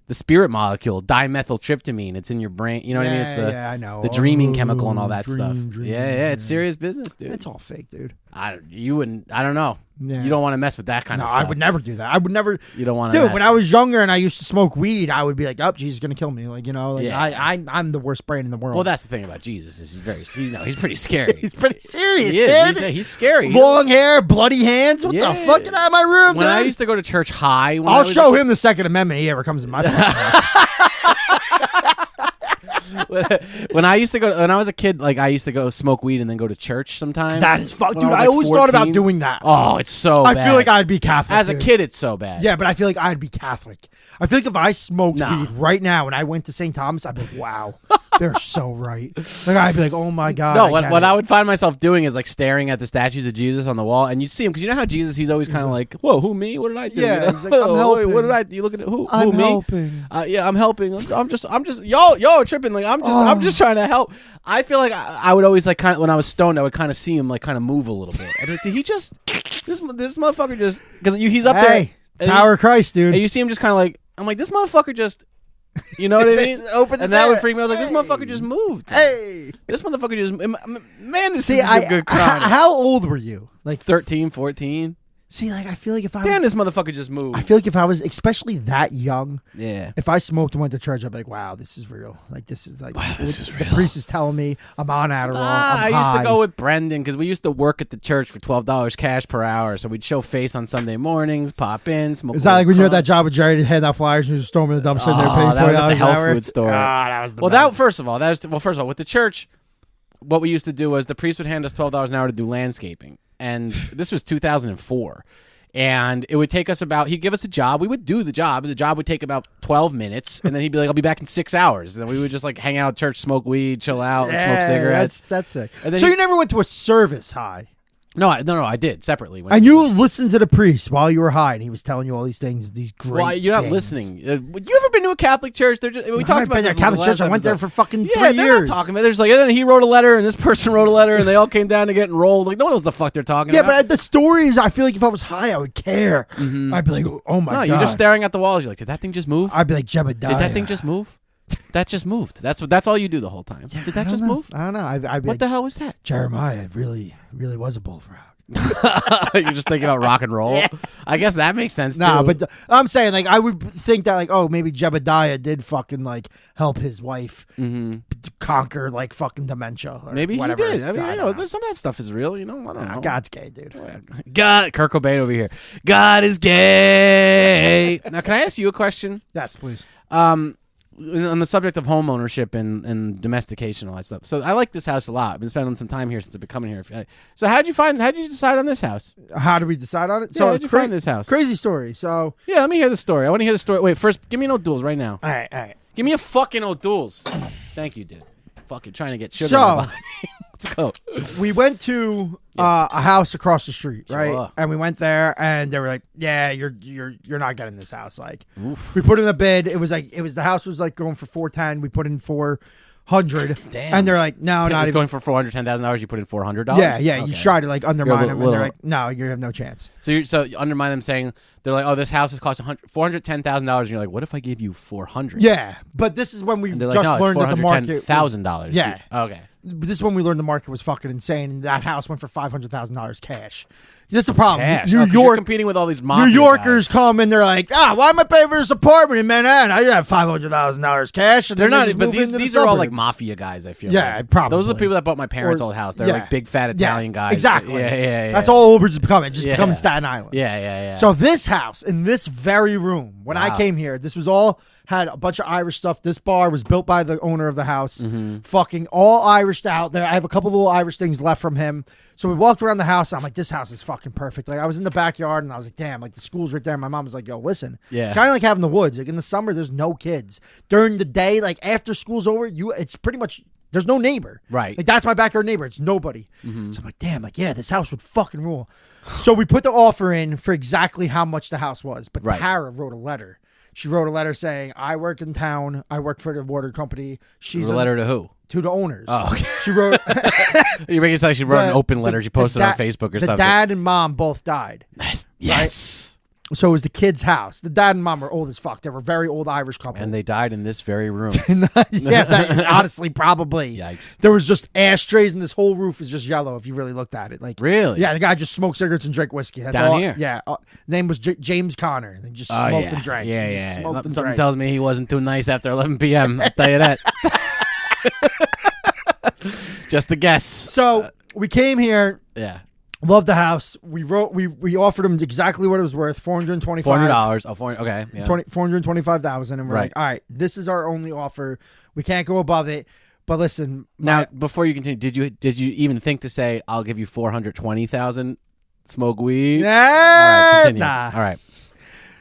Speaker 1: the spirit molecule, dimethyltryptamine. It's in your brain. You know what I mean? It's
Speaker 2: I know.
Speaker 1: The dreaming chemical and all that stuff.
Speaker 2: Dream,
Speaker 1: it's serious business, dude.
Speaker 2: It's all fake, dude.
Speaker 1: I don't know. Yeah. You don't want to mess with that kind of stuff.
Speaker 2: I would never do that. I would never.
Speaker 1: You don't want to.
Speaker 2: Dude, when I was younger and I used to smoke weed, I would be like, "Oh, Jesus is gonna kill me." Like, I'm the worst brain in the world.
Speaker 1: Well, that's the thing about Jesus is he's pretty scary.
Speaker 2: He's pretty serious.
Speaker 1: He's scary.
Speaker 2: Long hair, bloody hands. What the fuck? Get out of my room.
Speaker 1: When I used to go to church high,
Speaker 2: I'll show him the Second Amendment. He ever comes in my
Speaker 1: when I was a kid, like I used to go smoke weed and then go to church sometimes.
Speaker 2: That is fuck, dude. I always thought about doing that.
Speaker 1: Oh, it's so bad.
Speaker 2: I feel like I'd be Catholic.
Speaker 1: As a kid, it's so bad.
Speaker 2: Yeah, but I feel like I'd be Catholic. I feel like if I smoked weed right now and I went to St. Thomas, I'd be like, wow, they're so right. Like I'd be like, oh my God.
Speaker 1: No, what I would find myself doing is like staring at the statues of Jesus on the wall, and you'd see him because you know how Jesus, he's always kind of like, whoa, who me? What did I do?
Speaker 2: Yeah, he's like, I'm helping.
Speaker 1: What did I do? You look at who?
Speaker 2: I'm
Speaker 1: me?
Speaker 2: helping.
Speaker 1: Yeah, I'm helping. I'm just y'all are tripping. Like I'm just trying to help. I feel like I would always like kind of when I was stoned, I would kind of see him like kind of move a little bit. I'd be like, did he just this motherfucker just because he's up there?
Speaker 2: Power of Christ, dude.
Speaker 1: And you see him just kind of like I'm like this motherfucker just. You know what I mean? And that would freak me. I was like, this motherfucker just moved.
Speaker 2: Hey.
Speaker 1: This motherfucker just... Man, this is a good crime.
Speaker 2: How old were you?
Speaker 1: Like 13, 14.
Speaker 2: See, like, I feel like if I
Speaker 1: Damn, this motherfucker just moved.
Speaker 2: I feel like if I was, especially that young,
Speaker 1: yeah.
Speaker 2: If I smoked and went to church, I'd be like, wow, this is real. Like, this is like...
Speaker 1: Wow, this is real.
Speaker 2: The priest is telling me I'm on Adderall,
Speaker 1: I
Speaker 2: I'm
Speaker 1: used to
Speaker 2: high.
Speaker 1: go with Brendan because we used to work at the church for $12 cash per hour. So we'd show face on Sunday mornings, pop in, smoke.
Speaker 2: Is that like when you had that job with Jerry to hand out flyers and you just throw them in the dumpster and they're paying $20
Speaker 1: that was at the health
Speaker 2: an hour?
Speaker 1: food store.
Speaker 2: That was the
Speaker 1: well,
Speaker 2: best.
Speaker 1: First of all, with the church, what we used to do was the priest would hand us $12 an hour to do landscaping. And this was 2004. And it would take us he'd give us the job. We would do the job. The job would take about 12 minutes. And then he'd be like, I'll be back in 6 hours. And then we would just like hang out at church, smoke weed, chill out, and smoke cigarettes.
Speaker 2: That's sick. So you never went to a service high?
Speaker 1: No, I did separately.
Speaker 2: And you listened to the priest while you were high, and he was telling you all these things, these great
Speaker 1: Well, you're not
Speaker 2: things.
Speaker 1: listening. You ever been to a Catholic church? We talked about this.
Speaker 2: Catholic church. I went there for fucking 3
Speaker 1: they're
Speaker 2: years.
Speaker 1: Not talking about. There's like, and then he wrote a letter, and this person wrote a letter, and they all came down to get enrolled. Like no one knows the fuck they're talking about.
Speaker 2: Yeah, but the stories, I feel like if I was high, I would care. I'd be like, oh my God.
Speaker 1: No, you're just staring at the walls. You're like, did that thing just move?
Speaker 2: I'd be like, Jebediah.
Speaker 1: Did that thing just move? That just moved. That's all you do the whole time. Did that just move?
Speaker 2: I don't know.
Speaker 1: What the hell was that?
Speaker 2: Jeremiah really was a bullfrog.
Speaker 1: You're just thinking about rock and roll. Yeah. I guess that makes sense.
Speaker 2: No,
Speaker 1: too.
Speaker 2: but I'm saying like I would think that like maybe Jebediah did fucking like help his wife conquer like fucking dementia. Or
Speaker 1: maybe
Speaker 2: whatever.
Speaker 1: he did. I mean, there's some of that stuff is real. I don't know.
Speaker 2: God's gay, dude.
Speaker 1: God, Kurt Cobain over here. God is gay. Now, can I ask you a question?
Speaker 2: Yes, please.
Speaker 1: On the subject of home ownership and domestication and all that stuff. So I like this house a lot. I've been spending some time here since I've been coming here. So how'd you decide on this house?
Speaker 2: How did we decide on it?
Speaker 1: So how'd you find this house?
Speaker 2: Crazy story. So
Speaker 1: yeah, let me hear the story. I want to hear the story. Wait, first, give me an O'Doul's right now.
Speaker 2: All right.
Speaker 1: Give me a fucking O'Doul's. Thank you, dude. Fucking trying to get sugar.
Speaker 2: So
Speaker 1: let's go.
Speaker 2: We went to a house across the street, right?
Speaker 1: Sure.
Speaker 2: And we went there, and they were like, "Yeah, you're not getting this house." Like,
Speaker 1: oof.
Speaker 2: we put in a bid. The house was like going for $410. We put in $400.
Speaker 1: Damn.
Speaker 2: And they're like, "No, not even."
Speaker 1: Going for $410,000. You put in $400.
Speaker 2: Yeah.
Speaker 1: Okay.
Speaker 2: You try to like undermine them, and they're like, "No, you have no chance."
Speaker 1: So you undermine them, saying they're like, "Oh, this house has cost $410,000," and you're like, "What if I gave you $400?"
Speaker 2: Yeah, but this is when we just
Speaker 1: like, no,
Speaker 2: learned that the market was
Speaker 1: $410,000.
Speaker 2: Yeah.
Speaker 1: Okay.
Speaker 2: This is when we learned the market was fucking insane, and that house went for $500,000 cash. That's the problem.
Speaker 1: Cash.
Speaker 2: New York,
Speaker 1: you're competing with all these mafia
Speaker 2: New Yorkers
Speaker 1: guys.
Speaker 2: come and they're like, why am I paying for this apartment in Manhattan? I have $500,000 cash. And
Speaker 1: they're not,
Speaker 2: just
Speaker 1: but
Speaker 2: move into
Speaker 1: these
Speaker 2: the
Speaker 1: are all like
Speaker 2: suburbs.
Speaker 1: mafia guys. I feel.
Speaker 2: Yeah,
Speaker 1: like.
Speaker 2: probably.
Speaker 1: Those are the people that bought my parents' old house. They're like big fat Italian guys.
Speaker 2: Exactly.
Speaker 1: Yeah.
Speaker 2: That's all Uber's becoming. Just becoming Staten Island.
Speaker 1: Yeah.
Speaker 2: So this house in this very room, when I
Speaker 1: Wow.
Speaker 2: came here, this was all had a bunch of Irish stuff. This bar was built by the owner of the house. Fucking all Irished out there. I have a couple little Irish things left from him. So we walked around the house. And I'm like, this house is fucking perfect. Like I was in the backyard and I was like, damn, like the school's right there. And my mom was like, yo, listen, it's kind of like having the woods. Like in the summer, there's no kids. During the day, like after school's over, it's pretty much there's no neighbor.
Speaker 1: Right.
Speaker 2: Like that's my backyard neighbor. It's nobody. So I'm like, damn, like yeah, this house would fucking rule. So we put the offer in for exactly how much the house was. But Tara wrote a letter. She wrote a letter saying, I work in town. I work for the water company. She's
Speaker 1: a letter to who?
Speaker 2: To the owners.
Speaker 1: Oh, okay.
Speaker 2: She wrote.
Speaker 1: You're making it sound like she wrote an open letter. She posted on Facebook or something.
Speaker 2: The dad and mom both died.
Speaker 1: Nice. Yes.
Speaker 2: Right? So it was the kid's house. The dad and mom were old as fuck. They were a very old Irish couple.
Speaker 1: And they died in this very room.
Speaker 2: Honestly, probably.
Speaker 1: Yikes.
Speaker 2: There was just ashtrays and this whole roof is just yellow if you really looked at it. Like
Speaker 1: really?
Speaker 2: Yeah, the guy just smoked cigarettes and drank whiskey. That's
Speaker 1: Down
Speaker 2: all.
Speaker 1: here?
Speaker 2: Yeah. Name was James Connor. They just smoked and drank.
Speaker 1: Yeah.
Speaker 2: Smoked
Speaker 1: Something tells me he wasn't too nice after 11 p.m. I'll tell you that. Just a guess.
Speaker 2: So we came here.
Speaker 1: Yeah.
Speaker 2: Loved the house. We offered him exactly what it was worth, $425.
Speaker 1: $400. Oh, okay. Yeah.
Speaker 2: $425,000, and we're like, all right, this is our only offer. We can't go above it. But listen,
Speaker 1: now before you continue, did you even think to say I'll give you $420,000? Smoke weed?
Speaker 2: Yeah.
Speaker 1: All right. All right.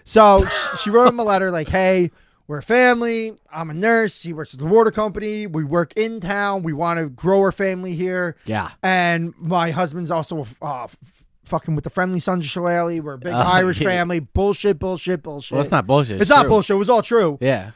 Speaker 2: So she wrote him a letter like, hey, we're a family. I'm a nurse. He works at the water company. We work in town. We want to grow our family here.
Speaker 1: Yeah.
Speaker 2: And my husband's also fucking with the Friendly Sons of Shillelagh. We're a big Irish family. Bullshit.
Speaker 1: Well, it's not bullshit.
Speaker 2: It's not bullshit. It was all true.
Speaker 1: Yeah.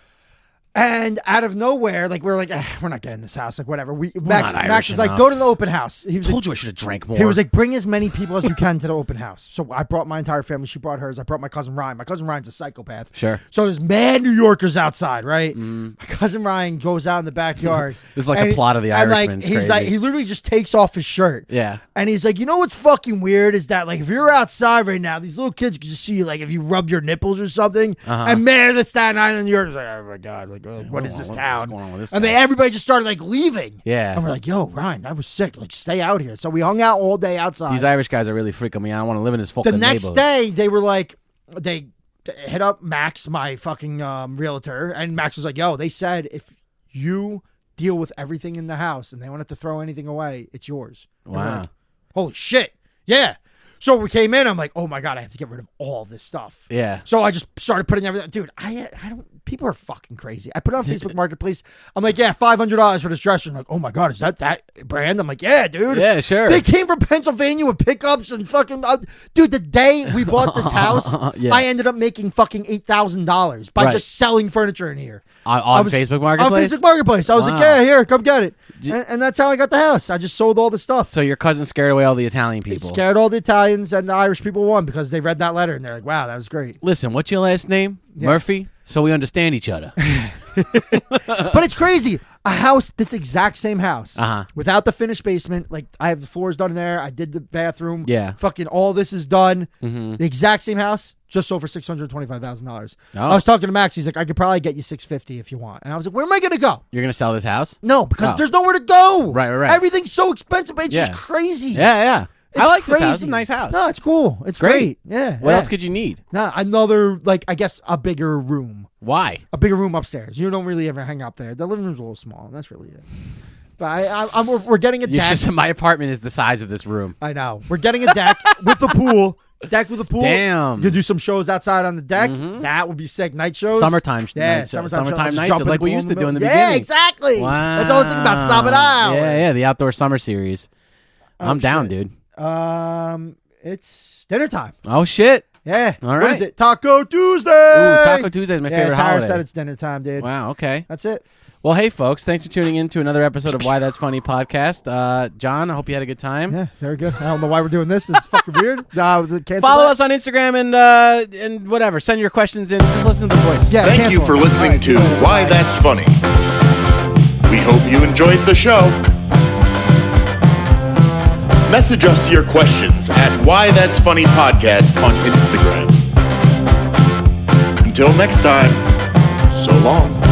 Speaker 2: And out of nowhere, like we're like, we're not getting this house. Like whatever. Max is
Speaker 1: enough.
Speaker 2: like, go to the open house. He was
Speaker 1: Told you I should have drank more.
Speaker 2: He was like, bring as many people as you can to the open house. So I brought my entire family. She brought hers. I brought my cousin Ryan. My cousin Ryan's a psychopath.
Speaker 1: Sure.
Speaker 2: So there's mad New Yorkers outside, right? My cousin Ryan goes out in the backyard.
Speaker 1: This is like a plot of The Irishman.
Speaker 2: He's like, he literally just takes off his shirt.
Speaker 1: Yeah.
Speaker 2: And he's like, you know what's fucking weird is that like if you're outside right now, these little kids can just see you like if you rub your nipples or something. And man, the Staten Island New Yorkers like, oh my god, like what is this town?
Speaker 1: What's going on with this
Speaker 2: and
Speaker 1: guy?
Speaker 2: then everybody just started like leaving.
Speaker 1: Yeah.
Speaker 2: And we're like, yo, Ryan, that was sick. Like, stay out here. So we hung out all day outside.
Speaker 1: These Irish guys are really freaking me out. I don't want to live in this fucking
Speaker 2: The next
Speaker 1: neighborhood.
Speaker 2: day, they were like, they hit up Max, my fucking realtor, and Max was like, yo, they said if you deal with everything in the house and they wanted to throw anything away, it's yours. And we're
Speaker 1: Wow.
Speaker 2: like, holy shit. Yeah. So we came in. I'm like, oh my god, I have to get rid of all this stuff.
Speaker 1: Yeah.
Speaker 2: So I just started putting everything. Dude, I don't. People are fucking crazy. I put it on Facebook Marketplace. I'm like, yeah, $500 for this dresser. I'm like, oh my god, is that brand? I'm like, yeah, dude.
Speaker 1: Yeah, sure.
Speaker 2: They came from Pennsylvania with pickups and fucking. Dude, the day we bought this house, I ended up making fucking $8,000 by just selling furniture in here.
Speaker 1: On Facebook Marketplace?
Speaker 2: On Facebook Marketplace. I was like, yeah, here, come get it. And that's how I got the house. I just sold all the stuff.
Speaker 1: So your cousin scared away all the Italian people.
Speaker 2: It scared all the Italians, and the Irish people won because they read that letter and they're like, wow, that was great.
Speaker 1: Listen, what's your last name?
Speaker 2: Yeah.
Speaker 1: Murphy? So we understand each other.
Speaker 2: But it's crazy. A house, this exact same house, without the finished basement. Like, I have the floors done in there. I did the bathroom.
Speaker 1: Yeah.
Speaker 2: Fucking all this is done.
Speaker 1: Mm-hmm.
Speaker 2: The exact same house, just sold for $625,000.
Speaker 1: Oh.
Speaker 2: I was talking to Max. He's like, I could probably get you $650 if you want. And I was like, where am I going to go?
Speaker 1: You're gonna sell this house?
Speaker 2: No, because there's nowhere to go.
Speaker 1: Right.
Speaker 2: Everything's so expensive. It's just crazy.
Speaker 1: Yeah.
Speaker 2: It's
Speaker 1: I like
Speaker 2: crazy.
Speaker 1: this house. It's a nice house.
Speaker 2: No, it's cool. It's great. Yeah.
Speaker 1: What else could you need?
Speaker 2: Nah, another, like, I guess a bigger room.
Speaker 1: Why?
Speaker 2: A bigger room upstairs. You don't really ever hang out there. The living room's a little small. That's really it. But we're getting a deck.
Speaker 1: My apartment is the size of this room.
Speaker 2: I know. We're getting a deck with the pool. Deck with a pool.
Speaker 1: Damn.
Speaker 2: You do some shows outside on the deck. That would be sick. Night shows.
Speaker 1: Summertime
Speaker 2: Yeah,
Speaker 1: night shows.
Speaker 2: summertime
Speaker 1: Night
Speaker 2: shows.
Speaker 1: shows like we used to do in the
Speaker 2: Yeah,
Speaker 1: beginning.
Speaker 2: exactly.
Speaker 1: Wow.
Speaker 2: That's what I was thinking about. Sabadão.
Speaker 1: Yeah, the outdoor summer series. I'm down, dude.
Speaker 2: It's dinner time.
Speaker 1: Oh, shit.
Speaker 2: Yeah.
Speaker 1: All right.
Speaker 2: What is it? Taco Tuesday.
Speaker 1: Ooh, Taco Tuesday is my favorite
Speaker 2: Tyler
Speaker 1: holiday.
Speaker 2: said it's dinner time, dude.
Speaker 1: Wow, okay.
Speaker 2: That's it.
Speaker 1: Well, hey, folks, thanks for tuning in to another episode of Why That's Funny podcast. John, I hope you had a good time.
Speaker 2: Yeah, very good. I don't know why we're doing this. This is fucking weird.
Speaker 1: Follow us on Instagram and whatever. Send your questions in. Just listen to the voice.
Speaker 2: Yeah,
Speaker 3: Thank you for listening to Why That's Funny. We hope you enjoyed the show. Message us your questions at Why That's Funny Podcast on Instagram. Until next time, so long.